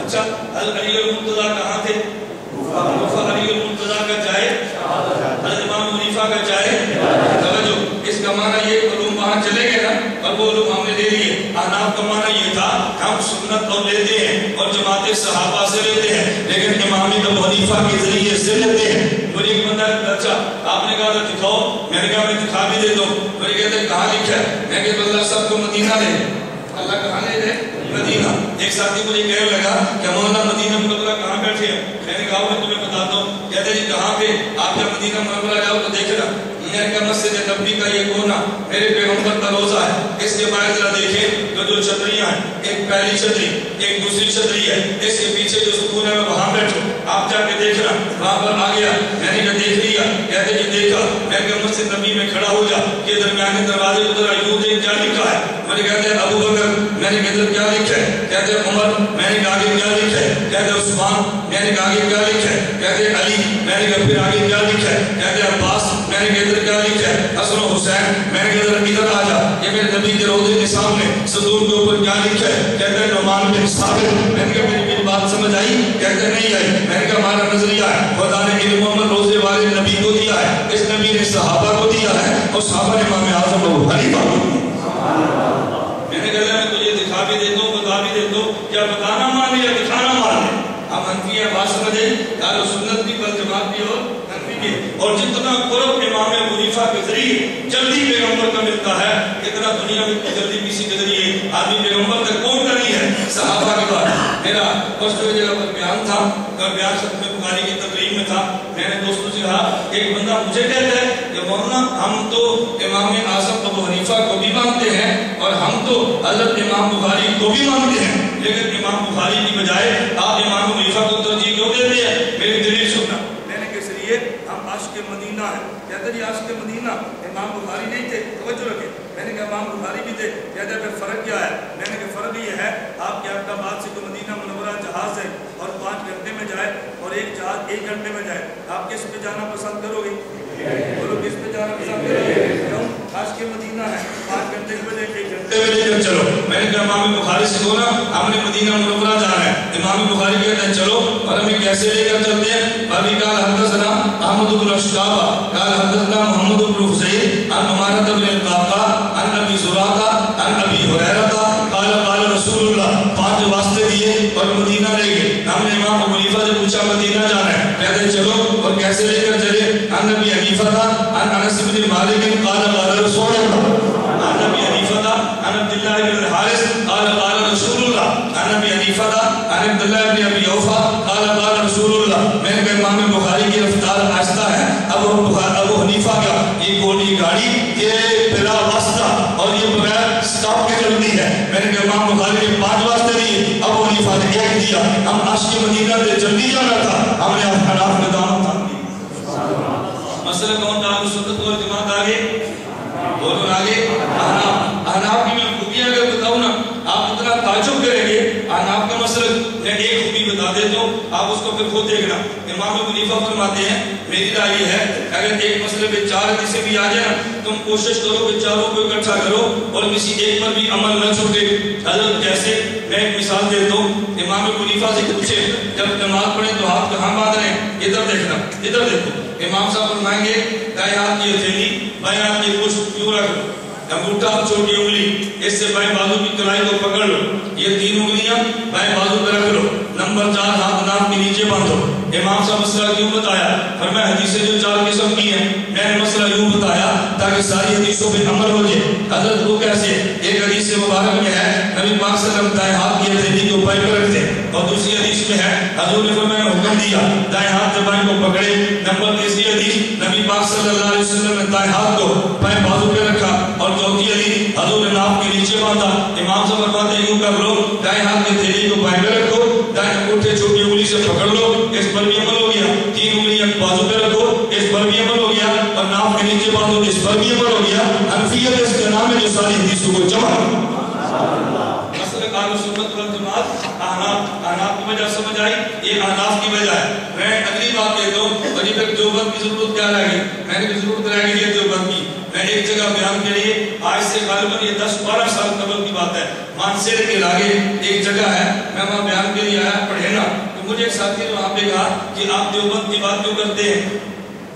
اچھا علی المرتضیٰ کہاں تھے؟ علی المرتضیٰ کا جائے، حضرت امام حنیفہ کا جائے. توجہ، اس کا معنی یہ علوم وہاں چلے گئے نا اور وہ علوم ہم نے لے لیے. احناف کا معنی یہ تھا ہم سنت اور لیتے ہیں اور جماعت صحابہ سے لیتے ہیں لیکن امام ابو حنیفہ کے ذریعے سے لیتے ہیں. مجھے ایک بندہ اچھا آپ نے کہا تھا دکھاؤ، میں نے کہا میں دکھا بھی دے دو. مجھے کہتے ہیں کہاں لکھا ہے؟ میں کہتا اللہ سب کو مدینہ لے. اللہ کہاں لے جائے؟ مدینہ. ایک ساتھی مجھے کہنے لگا کہ مولانا مدینہ منورہ کہاں بیٹھے ہیں؟ میں نے کہا میں تمہیں بتاتا ہوں. کہتے جی کہاں پہ؟ آپ جب مدینہ منورہ جاؤ تو دیکھنا میں نے کہا مسجد نبوی کا یہ کونا میرے پیغمبر کا روزہ ہے. اس کے بعد ذرا دیکھیں تو جو چھتریاں ہیں، ایک پہلی چھتری ایک دوسری چھتری ہے، اس کے پیچھے جو سکون ہے میں وہاں بیٹھوں. آپ جا کے دیکھنا. وہاں پر آ گیا. میں نے کہا دیکھ لیا. کہتے جی دیکھا. میں نے کہا مسجد نبی میں کھڑا ہو جا، یہ درمیانے دروازے کو ذرا یوں دیکھ کیا لکھا ہے. مجھے کہتے ہیں ابو بکر. میں نے کہا کیا لکھا ہے؟ کہتے ہیں عمر. میں نے کہا آگے کیا لکھا ہے؟ کہتے ہیں عثمان. میں نے کہا آگے کیا لکھا ہے؟ کہتے ہیں علی. میں نے کہا پھر آگے کیا لکھا ہے؟ کہتے ہیں عباس. میں نے کہا کیا لکھا ہے؟ حسن و حسین. میں نے کہا ادھر آ جا، یہ میرے نبی کے روضے کے سامنے صدور کے اوپر کیا لکھا ہے؟ کہتے ہیں نعمان بن ثابت. میں نے کہا میری بات سمجھ آئی؟ کہتے نہیں آئی. میں نے کہا ہمارا نظریہ ہے خدا نے علم محمد روزے والے نبی کو دیا ہے، اس نبی نے صحابہ کو دیا ہے اور صحابہ نے امام اعظم ابو حنیفہ کو دیا. میں نے کہا میں تجھے دکھا بھی دیتا ہوں، بتا بھی دیتا ہوں. کیا بتانا مان لے یا دکھانا مان لے؟ ہم حنفی ہیں، بات سمجھے؟ اہل سنت بھی والجماعت بھی اور حنفی بھی. اور جتنا قرب امام ابو حنیفہ کے ذریعے جلدی پیغمبر کا ملتا ہے اتنا دنیا میں جلدی کسی کے ذریعے آدمی پیغمبر تک کون کا نہیں ہے؟ صحابہ کے بعد. میرا پرسوں جگہ پر بیان تھا، بیان ختم بخاری کی تقریب میں تھا. میں نے دوستوں سے کہا ایک بندہ مجھے کہتا ہے کہ مولانا ہم تو امام اعظم ابو حنیفہ کو بھی مانتے ہیں اور ہم تو حضرت امام بخاری کو بھی مانتے ہیں، لیکن امام بخاری کی بجائے آپ امام حنیفہ کو ترجیح کیوں دیتے ہیں؟ میری دلیل سننا. میں نے کس لیے ہم عاشق مدینہ ہیں. کہتے جی عاشق مدینہ امام بخاری نہیں تھے. توجہ رکھیں. میں نے کہا امام بخاری بھی تھے. کہتے ہیں پھر فرق کیا ہے؟ میں نے کہا فرق یہ ہے آپ کے احمد آباد سے تو مدینہ منورہ جہاز ہے اور 5 گھنٹے میں جائے اور ایک جہاز 1 گھنٹے میں جائے. آپ کس پہ جانا پسند کرو گے؟ بولو کس پہ جانا پسند کرو گے؟ کیوں؟ عاشق مدینہ ہے، 5 گھنٹے میں لے کے 1 گھنٹے میں لے کر چلو. میں نے کہا امام بخاری سے بولا ہم نے مدینہ منورہ جانا ہے. امام بخاری کہتے ہیں چلو، اور ہمیں کیسے لے کر چلتے ہیں؟ ابھی قال حدثنا احمد بن اشتابہ قال حدثنا محمد بن حسین عن عمارة بن القعقاع عن ابی زرعہ عن ابی ہریرہ قال قال رسول اللہ. 5 واسطے دیے اور مدینہ لے گئے. ہم نے امام ابو حنیفہ سے پوچھا مدینہ جانا ہے، کہتے چلو، اور کیسے لے کر چلے؟ عن ابی حنیفہ عن انس بن مالک قال قال رسول اللہ. عن ابی حنیفہ عن عبد مسعود عن عبد الله بن ابي اوفى قال قال رسول الله میں نے امام بخاری کی رفتار آہستہ ہے. ابو حنیفہ کا یہ گولی گاڑی یہ بلا واسطہ اور یہ بغیر سٹاپ کے چلتی ہے. میں نے امام بخاری نے 5 واسطے دیے, ابو حنیفہ نے 1 دیا. ہم عاشق مدینہ سے جلدی جانا تھا, ہم نے حناف میں دام تھا. مسئلہ کون تھا؟ سنت والجماعت آگے بولو آگے. احناف کی میں خوبیاں اگر بتاؤں نا آپ اتنا تعجب کریں گے. احناف کا مسئلہ میں ایک خوبی بتا دیتا ہوں, آپ اس کو پھر خود دیکھنا. امام ابو حنیفہ فرماتے ہیں میری رائے یہ ہے اگر ایک مسئلے پہ 4 حدیثیں بھی آ جائیں تم کوشش کرو کہ چاروں کو اکٹھا کرو اور کسی ایک پر بھی عمل نہ چھوٹے. حضرت جیسے میں ایک مثال دیتا ہوں, امام ابو حنیفہ سے پوچھے جب نماز پڑھیں تو ہاتھ کہاں باندھ رہے ہیں؟ ادھر دیکھنا, ادھر دیکھو. امام صاحب فرمائیں گے دائیں ہاتھ کی ہتھیلی بائیں ہاتھ کی پشت کیوں رکھ لو, انگوٹھا چھوٹی انگلی اس سے بائیں بازو کی کلائی کو پکڑ لو, یہ 3 انگلیاں بائیں بازو پہ رکھ لو, نمبر 4 ہاتھ ناف کے نیچے باندھو. امام صاحب مسئلہ کیوں بتایا؟ فرمایا حدیثیں جو 4 قسم کی ہیں میں نے مسئلہ یوں بتایا تاکہ ساری حدیثوں پہ عمل ہو جائے. حضرت وہ کیسے؟ ایک حدیث مبارک میں ہے نبی پاک صلی اللہ علیہ وسلم دائیں ہاتھ کی ہتھیلی کو بائیں پہ رکھتے, اور دوسری حدیث میں ہے حضور نے فرمایا حکم دیا دائیں ہاتھ سے بائیں کو پکڑے. نمبر 3 حدیث نبی پاک صلی اللہ علیہ وسلم نے دائیں ہاتھ کو بائیں بازو پہ رکھا, اور چوتھی حدیث حضور نے ناف کے نیچے باندھا. امام صاحب فرماتے ہیں یوں کر لو دائیں ہاتھ کی ہتھیلی کو بائیں پہ رکھو, دائیں انگوٹھے چھوٹی انگلی سے پکڑ لو, اس پر بھی عمل ہو گیا. 3 انگلیاں بازو پہ رکھو, اس پر بھی عمل ہو گیا, اور ناف کے نیچے باندھو, اس پر بھی عمل ہو گیا. حنفیت اس کا نام ہے جو ساری حدیثوں کو جمع. مسئلہ اہل سنت والجماعت احناف کی وجہ سمجھ آئی, یہ احناف کی وجہ ہے. میں اگلی بات کہتا ہوں ابھی تک دیوبند کی ضرورت کیا رہ گئی؟ میں نے ضرورت رہ گئی ہے دیوبند کی. میں ایک جگہ بیان کے لیے آج سے غالباً یہ 10-12 سال قبل کی بات ہے, مانسیر کے لاگے ایک جگہ ہے, میں وہاں بیان کے لیے آیا پڑھے نا, تو مجھے ایک ساتھی نے وہاں پہ کہا کہ آپ دیوبند کی بات کیوں کرتے ہیں؟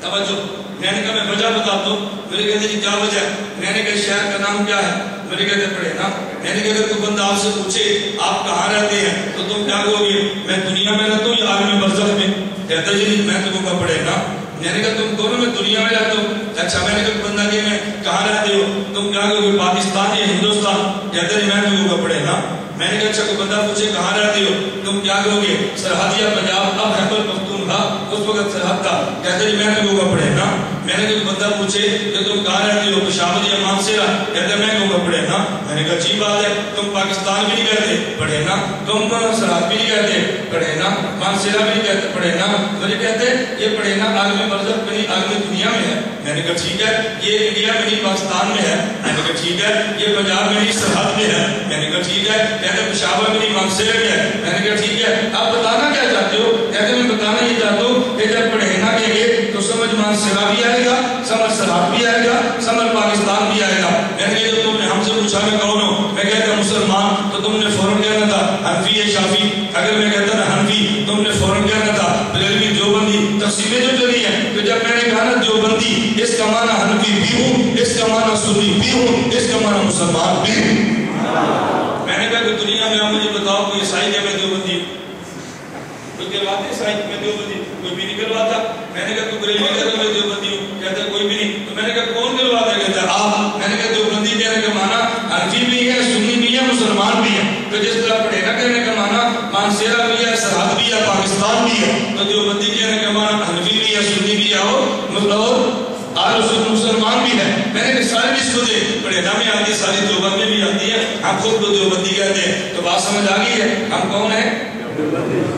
توجہ. میں نے کہا میں وجہ بتاتا ہوں. میرے کہتے ہیں کیا وجہ ہے؟ میں نے کہا شہر کا نام کیا ہے؟ میرے کہتے ہیں پڑھے نا. میں نے کہا اگر کوئی بندہ آپ سے پوچھے آپ کہاں رہتے ہیں تو تم کیا کہو گے؟ میں دنیا میں رہتا ہوں یا عالم برزخ میں؟ کہتا جی میں تم کو پڑھے نا. میں نے کہا تم کہو میں دنیا میں رہتا ہوں. اچھا میں نے کہا بندہ کہ میں کہاں رہتے ہو تم کیا کہو گے؟ پاکستان یا ہندوستان؟ کہتے ہیں میں تم کو پڑھے نا. میں نے کہا اچھا کوئی بندہ پوچھے کہاں رہتے ہو تم کیا کہو گے؟ سرحد یا پنجاب, اب خیبر پختونخوا اس وقت سرحد تھا. کہتے ہیں میں تم کو پڑھے نا. میں نے کہا بندہ پوچھے کہ تم کہاں رہتے ہو پشاور یا مانسیرا؟ کہتے ہیں میں تم کو پڑھے نا. میں نے کہا اچھی بات ہے, تم پاکستان بھی نہیں کہتے پڑھے نا, تم سرحد بھی نہیں کہتے پڑھے نا, مانسیرا بھی نہیں کہتے پڑھے نا. مجھے کہتے یہ پڑھے نا عالم برزخ میں نہیں عالم دنیا میں ہے. میں نے کہا ٹھیک ہے, یہ انڈیا میں نہیں پاکستان میں ہے. میں نے کہا ٹھیک ہے, یہ پنجاب میں نہیں سرحد میں ہے. میں نے کہا ٹھیک ہے, کہتے پشاور میں نہیں مانسیرا میں ہے. میں نے کہا ٹھیک ہے, آپ بتانا کیا چاہتے ہو؟ کہتے میں بتانا یہ چاہتا ہوں کہ جب پڑھے نا کہیں گے تو سمجھ مانسیرا بھی آئے گا, سمجھ سرحد بھی آئے گا, سمجھ پاکستان بھی آئے گا. میں نے کہا تم نے ہم سے پوچھا میں کون ہوں؟ میں کہتا مسلمان, تو تم نے فوراً کہنا تھا حنفی یا شافی. اگر میں کہتا نا حنفی تم نے فوراً کہنا تھا بریلوی دیوبندی. تقسیمیں جو چلی ہیں تو جب میں نے کہا نا دیوبندی اس کا معنی حنفی بھی ہوں, اس کا معنی سنی بھی ہوں, اس کا معنی مسلمان بھی ہوں. میں نے کہا کہ دنیا میں آپ مجھے بتاؤ کوئی عیسائی کہ میں دیوبندی ہوں؟ کوئی کہلواتے عیسائی میں دیوبندی؟ کوئی بھی نہیں کہلواتا. میں نے کہا کوئی بریلوی کہتا میں دیوبندی ہوں؟ کہتا ہے کوئی بھی نہیں. تو میں نے کہا کون کہلواتا ہے؟ کہتا ہے آپ. میں نے کہا دیوبندی کہنے کا معنی حنفی بھی ہے, سنی بھی ہے, مسلمان بھی ہے. تو جس طرح پڑھے نا کہنے کا معنی مانسیرا بھی ہے, سرحد بھی ہے, پاکستان بھی ہے, تو دیوبندی کہنے کا معنی حنفی بھی ہے, سنی بھی ہے, اور مسلمان بھی ہے. میں نے کہا سارے اس کو دے پڑھے نا میں آتی ہے, ساری دیوبند میں بھی آتی ہے, ہم خود کو دیوبندی کہتے ہیں. تو بات سمجھ آ گئی ہے ہم کون ہیں؟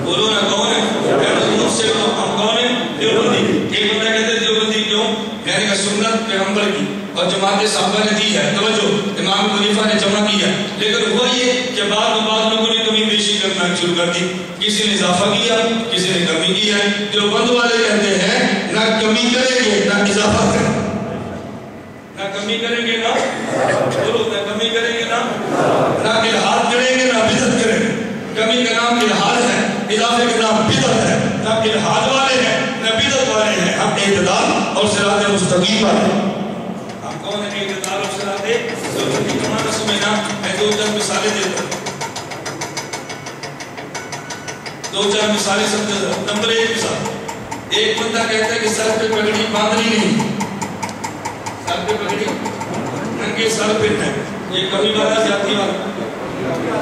بولو نا کون ہے؟ ہم کون ہیں؟ دیوبندی. ایک بندہ کہتے ہیں دیوبندی کیوں؟ میں نے کہا سنت پیغمبر کی اور جماعت صحابہ نے دی ہے. توجہ, امام ابو حنیفہ نے جمع کی ہے, لیکن ہوا یہ کہ بعض لوگوں نے کمی بیشی کرنا شروع کر دی. کسی نے اضافہ کیا, کسی نے کمی کی ہے. دیوبند والے کہتے ہیں نہ کمی کریں گے نہ اضافہ کریں گے, نہ کمی کریں گے نہ بولو نہ کمی کریں گے نہ الحاد کریں گے نہ بدعت کریں گے. کمی کا نام الحاد ہے, اضافے کا نام بدعت ہے. نہ الحاد والے ہیں نہ بدعت والے ہیں, ہم اعتدال اور صراط مستقیم والے ہیں. ہم کون ہیں؟ اعتدال اور صراط مستقیم. ہمارا سمجھنا میں 2-4 مثالیں دیتا ہوں, 2-4 مثالیں سمجھا. نمبر 1 مثال, ایک بندہ کہتا ہے کہ سر پہ پگڑی باندھنی نہیں, سر پہ پگڑی ننگے سر پہ ہے, یہ کبھی والا جاتی والا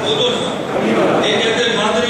بولو نا. ایک کہتے ہیں باندھنی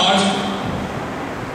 8,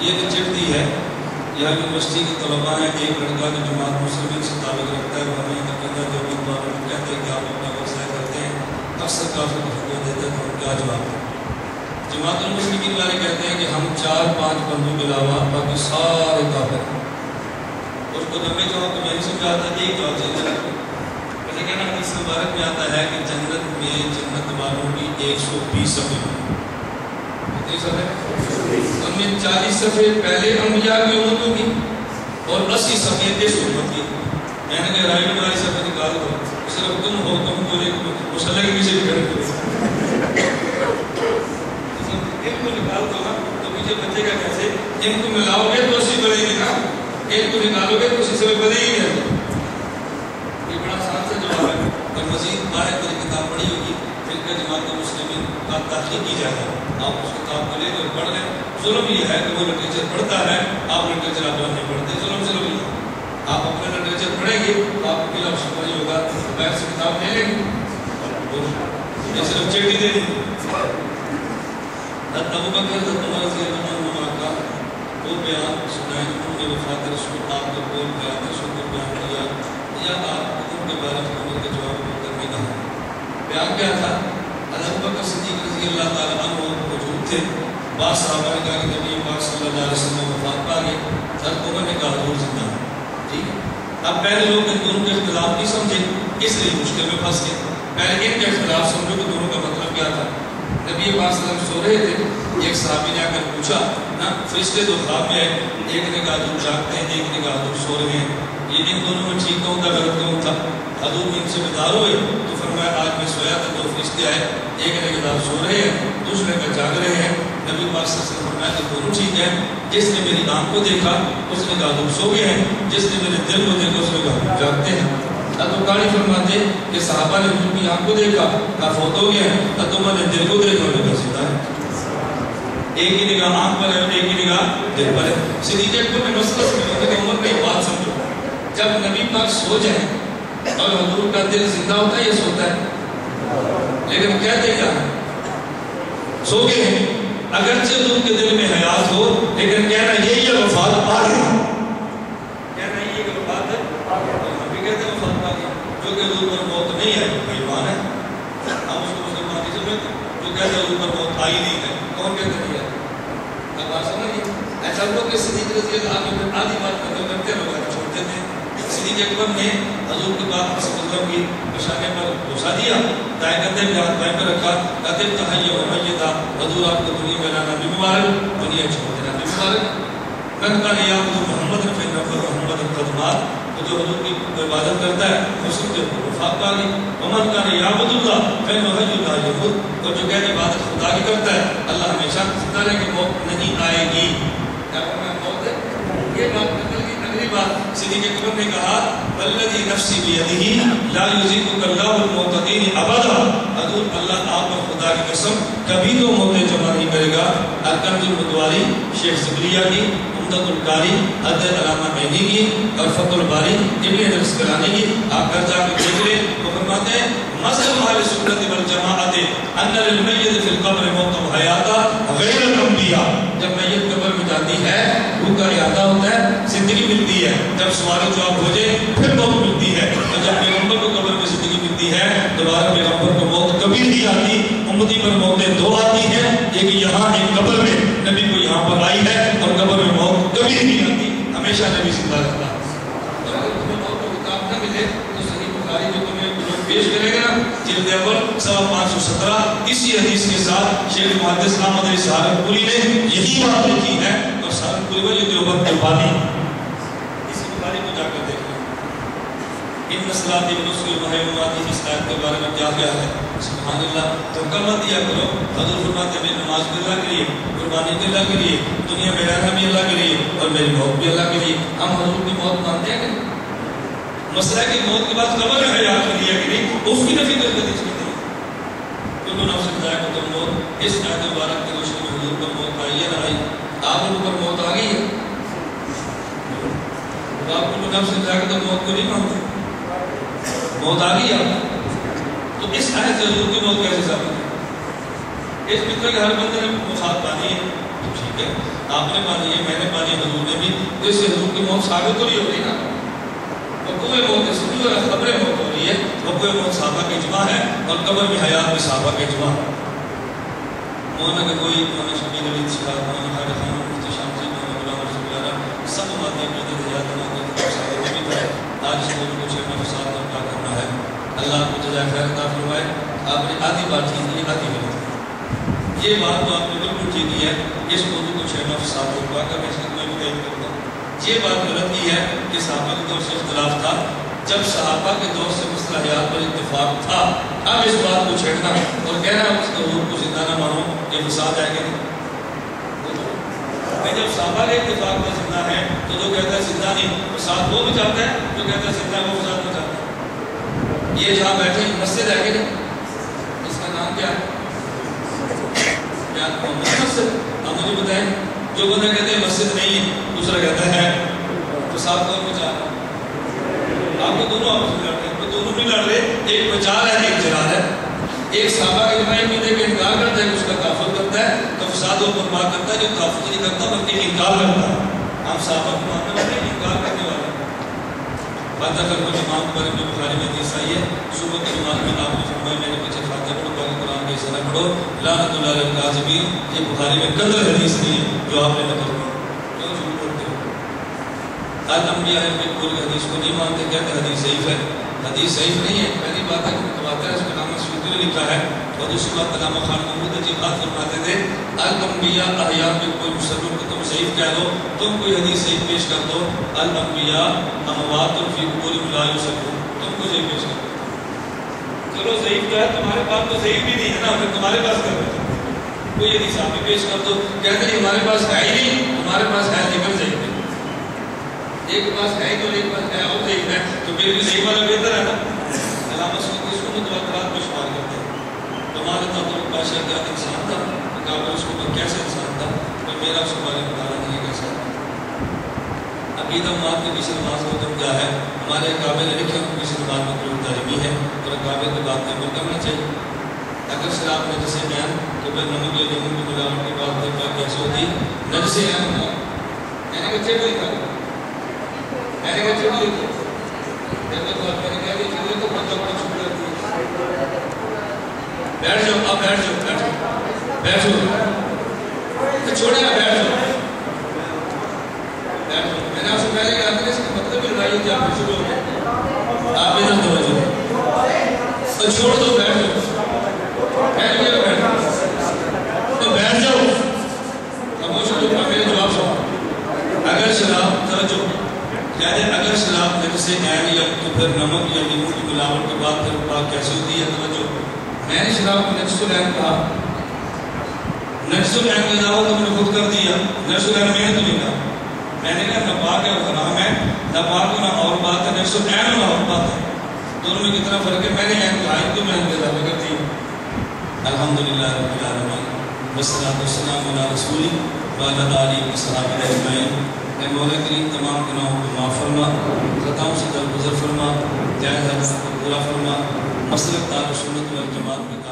یہ ایک چٹ دی ہے، یہاں یونیورسٹی کے طلباء ہیں، ایک لڑکا جو جماعت مسلمین سے تعلق رکھتا ہے وہ ہمیں تقریبا جو بھی معلوم کہتے ہیں کہ آپ اپنا ویبسائٹ کرتے ہیں، اکثر کافی مفہوم دیتے ہیں تو ہم کیا جواب دیں؟ جماعت المسلمین والے کہتے ہیں کہ ہم 4-5 بندوں کے علاوہ باقی سارے کافر ہیں۔ اس کو لمبے جواب تو میں نہیں سمجھاتا، ایک جواب چاہیے۔ ویسے کہنا حدیث مبارک میں آتا ہے کہ جنت میں جنت والوں کی 120 صفحے ہیں۔ کتنی صفحے؟ ان میں 40 صفحے پہلے انبیاء کی امتوں کی اور 80 صفحے اس امت کی۔ میں نے کہا رائٹ والی صفحے نکال دو، صرف تم ہو، تم پورے مسلح کے پیچھے کھڑے کرو، ان کو نکال دو نا تو پیچھے بچے گا کیسے؟ ان کو ملاؤ گے تو 80 بڑھے گی نا، ان کو نکالو گے تو 80 سے بڑھے ہی نہیں۔ یہ بڑا آسان سے جواب ہے۔ اور مزید باہر کوئی کتاب پڑھی ہوگی پھر کہ جماعت المسلمین کا تحقیق کی جائے، آپ اس کتاب کو لے کر پڑھ لیں۔ ظلم یہ ہے کہ وہ لٹریچر پڑھتا ہے، آپ لٹریچر اپنا نہیں پڑھتے، ظلم یہ ہے۔ آپ اپنا لٹریچر پڑھیں گے تو آپ کو بلا شبہ یہ ہوگا باہر سے کتاب لے لیں گے، یہ صرف چیٹی دے دیں۔ ابو بکر رضی اللہ عنہ کا وہ بیان سنائے جنہوں نے وفات رسول آپ کو بول گیا شکر بیان کیا، یا آپ ان کے بارے میں عمر کے جواب کرنے کا بیان کیا تھا؟ ابو بکر صدیق رضی اللہ تعالیٰ عنہ موجود تھے، بعض صحابہ نے کہا کہ نبی پاک صلی اللہ علیہ وسلم وفات پا گئے، حضرت عمر نے کہا حضور زندہ ہے۔ ٹھیک ہے، اب پہلے لوگ ان دونوں کے اختلاف نہیں سمجھے، اس لیے مشکل میں پھنس گئے۔ پہلے ان کے اختلاف سمجھو کہ دونوں کا مطلب کیا تھا۔ نبی پاک صلی اللہ علیہ وسلم سو رہے تھے، ایک صحابی نے آ کر پوچھا نا، فرشتے دو خواب میں آئے، ایک نے کہا حضور جاگتے ہیں، ایک نے کہا حضور سو رہے ہیں، یہ ان دونوں میں ٹھیک کون تھا غلط کون تھا؟ حضور ان سے بیدار ہوئے تو فرمایا آج میں سویا تھا، 2 فرشتے آئے، ایک نے کہا آپ سو رہے ہیں، دوسرے نے کہا جاگ رہے ہیں۔ نبی پاک صلی اللہ علیہ وسلم فرمایا کہ دونوں ٹھیک ہیں، جس نے میری آنکھ کو دیکھا اس نے کہا حضور سو گئے ہیں، جس نے میرے دل کو دیکھا اس نے کہا جاگتے ہیں۔ ادوکاری فرماتے کہ صحابہ نے حضور کی آنکھ کو دیکھا کہا فوت ہو گیا ہے، ادوما نے دل کو دیکھا انہوں نے کہا زندہ ہے۔ ایک ہی نگاہ آنکھ پر ہے، ایک ہی نگاہ دل پر ہے۔ صدیق اکبر نے مسئلہ سمجھا کہ عمر کی بات سمجھو، جب نبی پاک سو جائیں اور حضور کا دل زندہ ہوتا ہے یا سوتا ہے؟ لیکن کہتے کیا ہے؟ سو گئے ہیں، اگرچہ حضور کے دل میں حیات ہو لیکن کہنا یہی ہے وفات پا گیا، کہنا یہی ہے کہ وفات پا گیا۔ ہم بھی کہتے ہیں وفات پا گیا، جو کہ حضور پر موت نہیں ہے وہ ایمان ہے، ہم اس کو مسلمان نہیں سمجھتے۔ جو کہتے ہیں حضور پر موت آئی نہیں ہے، کون کہتے نہیں ہے؟ اب بات سمجھیے، ایسا ہوا کہ صدیق رضی اللہ عنہ آدھی بات کرتے رہو چھوڑ دیتے ہیں۔ صدیق اکبر نے حضور کے بعد صلی اللہ علیہ وسلم کی پشانے پر بوسہ دیا، دائیں کندھے پہ ہاتھ بائیں پر رکھا، کہتے تحیّ و میتا، حضور آپ کو دنیا میں لانا بھی مبارک، دنیا چھوڑ دینا بھی مبارک۔ من کان یعبد محمد فإن محمد القدمات، تو جو حضور کی عبادت کرتا ہے اس کے وفات پا گئی۔ ومن کان یعبد اللہ فإنه حی لا یموت، اور جو کہ عبادت خدا کی کرتا ہے اللہ ہمیشہ زندہ رہے کہ موت نہیں آئے گی۔ کیا فرمایا موت ہے؟ یہ بات نکل گئی۔ اگلی بات صدیق اکبر نے کہا والذی نفسی بیدہ لا یذیقک اللہ المعتدین ابدا، حضور اللہ آپ اور خدا کی قسم کبھی تو موت جمع نہیں کرے گا۔ الکنز المتوالی شیخ زکریا کی، عمدۃ القاری حضرت علامہ عینی کی اور فتح الباری ابن حجر اسقلانی کی، آپ گھر جا کے دیکھ لیں۔ وہ فرماتے ہیں مذہب اہل سنت والجماعت ان للمیت فی القبر موت و حیات غیر الانبیاء، جب میت قبر میں جاتی ہے روح کا احاطہ ہوتا ہے، زندگی ملتی ہے، جب سوال و جواب ہو جائے پھر موت ملتی ہے، اور جب پیغمبر کو قبر میں زندگی ملتی ہے دوبارہ پیغمبر کو موت کبھی نہیں آتی۔ امتی پر موتیں 2 آتی ہیں، ایک یہاں ایک قبر میں، نبی کو یہاں پر آئی ہے اور قبر میں موت کبھی نہیں آتی، ہمیشہ نبی زندہ رہتا ہے۔ اور اگر تمہیں موت کو کتاب نہ ملے تو صحیح بخاری جو تمہیں پیش کرے گا جلد اول 517 اسی حدیث کے ساتھ شیخ محدث احمد علی سہارنپوری نے یہی بات لکھی ہے، اور سہارنپوری میں یہ دیوبند کے بانی اسی بخاری کو جا کر دیکھ لیں۔ ان صلاۃ ونسک و مہمات اس آیت کے بارے میں کیا خیال ہے؟ سبحان اللہ، تو کم مت دیا کرو۔ حضور فرماتے ہیں میری نماز بھی اللہ کے لیے، قربانی بھی اللہ کے لیے، دنیا میں رہنا بھی اللہ کے لیے اور میری موت بھی اللہ کے لیے۔ ہم حضور کی موت مانتے ہیں کہ مسئلہ ہے کہ موت کے بعد قبر میں حیات ملی ہے کہ نہیں، اس کی نفی کر کے دیکھتے ہیں۔ کل نفس ذائقۃ الموت، اس آیت مبارک کی روشنی میں حضور پر موت آئی ہے نہ آئی؟ آپ لوگوں پر موت آ گئی ہے، آپ کل نفس ذائقۃ الموت کو نہیں مانتے، موت آ گئی آپ تو اس آیت سے حضور کی موت کیسے ثابت ہے؟ اس فطرہ کہ ہر بندے نے وفات پانی ہے، ٹھیک ہے آپ نے مانی ہے میں نے مانی حضور نے بھی اس سے حضور کی موت ثابت تو نہیں ہو رہی نا وقوع موت سنی اور خبر موت ہو رہی ہے وقوع موت صحابہ کے اجماع ہے اور قبر کی حیات بھی صحابہ کے اجماع ہے مولانا کا کوئی مولانا شبیر علی صاحب مولانا خالد خان مفتی شامسی مولانا غلام رسول اللہ سب مادی عقیدت حیات مانتے صحابہ بھی ہے آج اس کو کچھ اپنا فساد اور کیا کرنا ہے اللہ کو جزائے خیر عطا فرمائے آپ نے آدھی بات ٹھیک کی آدھی غلط یہ بات تو آپ نے بالکل ٹھیک کی ہے اس موضوع کو چھیڑنا فساد ہوگا کہ میں اس کی کوئی بھی نہیں کرتا یہ بات غلط کی ہے کہ صحابہ کے دور سے اختلاف تھا جب صحابہ کے دور سے مسئلہ حیات پر اتفاق تھا اب اس بات کو چھیڑنا اور کہنا اس حضور کو زندہ نہ مانو یہ فساد ہے کہ نہیں جب صحابہ کے اتفاق میں زندہ ہے تو جو کہتا ہے زندہ نہیں فساد وہ بھی چاہتا ہے جو کہتا ہے زندہ وہ فساد بھی چاہتا ہے یہ جہاں بیٹھے مسجد ہے کہ نہیں اس کا نام کیا ہے کیا مسجد آپ مجھے بتائیں جو بندہ کہتے ہیں مسجد نہیں ہے دوسرا کہتا ہے فساد کون بچا آپ کو دونوں آپس میں لڑ رہے ہیں دونوں نہیں لڑ رہے ایک بچار ہے ایک جلال ہے ایک صحابہ کے جماعی میں دیکھ انکار کرتا ہے کہ اس کا تحفظ کرتا ہے تو فساد اور برباد کرتا ہے جو تحفظ نہیں کرتا بلکہ انکار کرتا ہے ہم صحابہ کو ماننے والے انکار کرنے والے فاتحہ کر کو امام پر ابن بخاری میں حدیث آئی ہے صبح کے نماز میں آپ نے فرمایا میرے پیچھے فاتحہ پڑھو باقی قرآن کا حصہ نہ پڑھو لعنت اللہ علی الکاذبین یہ بخاری میں قدر حدیث نہیں ہے جو آپ نے نقل کی کیوں جھوٹ بولتے ہو الانبیاء کے پوری حدیث کو نہیں مانتے کہتے حدیث ضعیف ہے حدیث ضعیف نہیں ہے پہلی بات ہے کہ متواتر ہے اس کا نام سیوطی نے لکھا ہے اور دوسری بات علامہ خان محمود عجیب بات فرماتے تھے الانبیاء احیاء میں کوئی مسلم کو تم ضعیف کہہ دو تم کوئی حدیث صحیح پیش کر دو الانبیاء اموات فی قبورہم لا یصلون تم کو ضعیف پیش کر دو چلو ضعیف کیا ہے تمہارے پاس تو ضعیف بھی نہیں ہے نا پھر تمہارے پاس کر دو کوئی حدیث آپ بھی پیش کر دو کہتے ہیں ہمارے پاس ہے ہی نہیں ہمارے پاس ہے لیکن ضعیف ہے ایک پاس ہے تو ایک پاس ہے اور ضعیف ہے تو پھر بھی صحیح والا بہتر ہے نا علامہ سیوطی اس کو متواترات میں شمار کرتے ہیں تمہارا تعلق بادشاہ کیا انسان تھا کعبہ اس کو کیسے انسان تھا تو میرا اس کے بارے میں بتانا نہیں کیسا عقیدہ مواد کے پیچھے نماز کا حکم کیا ہے ہمارے کعبے نے لکھے ان پیچھے نماز میں کوئی تعلیمی ہے اور کعبے کی بات میں کرنا چاہیے اگر شراب میں جسے بیان تو پھر نمک یا لیمن کی ملاوٹ کی بات کیسے ہوتی نجس عین ہونا میں نے بچے کو لکھا میں نے بچے کو لکھا میں نے کہا کہ چلے تو بچہ بڑی چھوٹ جاتی ہے بیٹھ جاؤ آپ بیٹھ جاؤ بیٹھ جاؤ بیٹھ جاؤ چھوڑے آپ بیٹھ جاؤ بیٹھ جاؤ میں نے آپ سے پہلے کہا تھا اس کا مطلب بھی لڑائی ہوتی ہے آپ پھر شروع ہو گئے آپ ادھر توجہ تو چھوڑ دو بیٹھ جاؤ بیٹھ جاؤ بیٹھ جاؤ تو بیٹھ جاؤ خاموش ہو جاؤ میرے جواب سنو اگر شراب توجہ یعنی اگر شراب نجس عین یا تو پھر نمک یا لیموں کی ملاوٹ کے بعد پھر بات کیسے ہوتی ہے توجہ میں نے شراب کو نجس العین کہا نجس العین کا دعویٰ تو میں نے خود کر دیا نجس العین میں نے تو نہیں کہا میں نے کہا نہ پاک ہے اور حرام ہے نہ پاک ہونا اور بات ہے نجس العین ہونا اور بات ہے دونوں میں کتنا فرق ہے میں نے عین کہا تو میں نے دعویٰ کر دی الحمدللہ رب العالمین والصلاۃ والسلام علی رسول وعلی آلہ وصحبہ اجمعین اے مولا کریم تمام گناہوں کو معاف فرما خطاؤں سے درگزر فرما جائز حاجت کو پورا فرما مسلک تعلق سنت والجماعت میں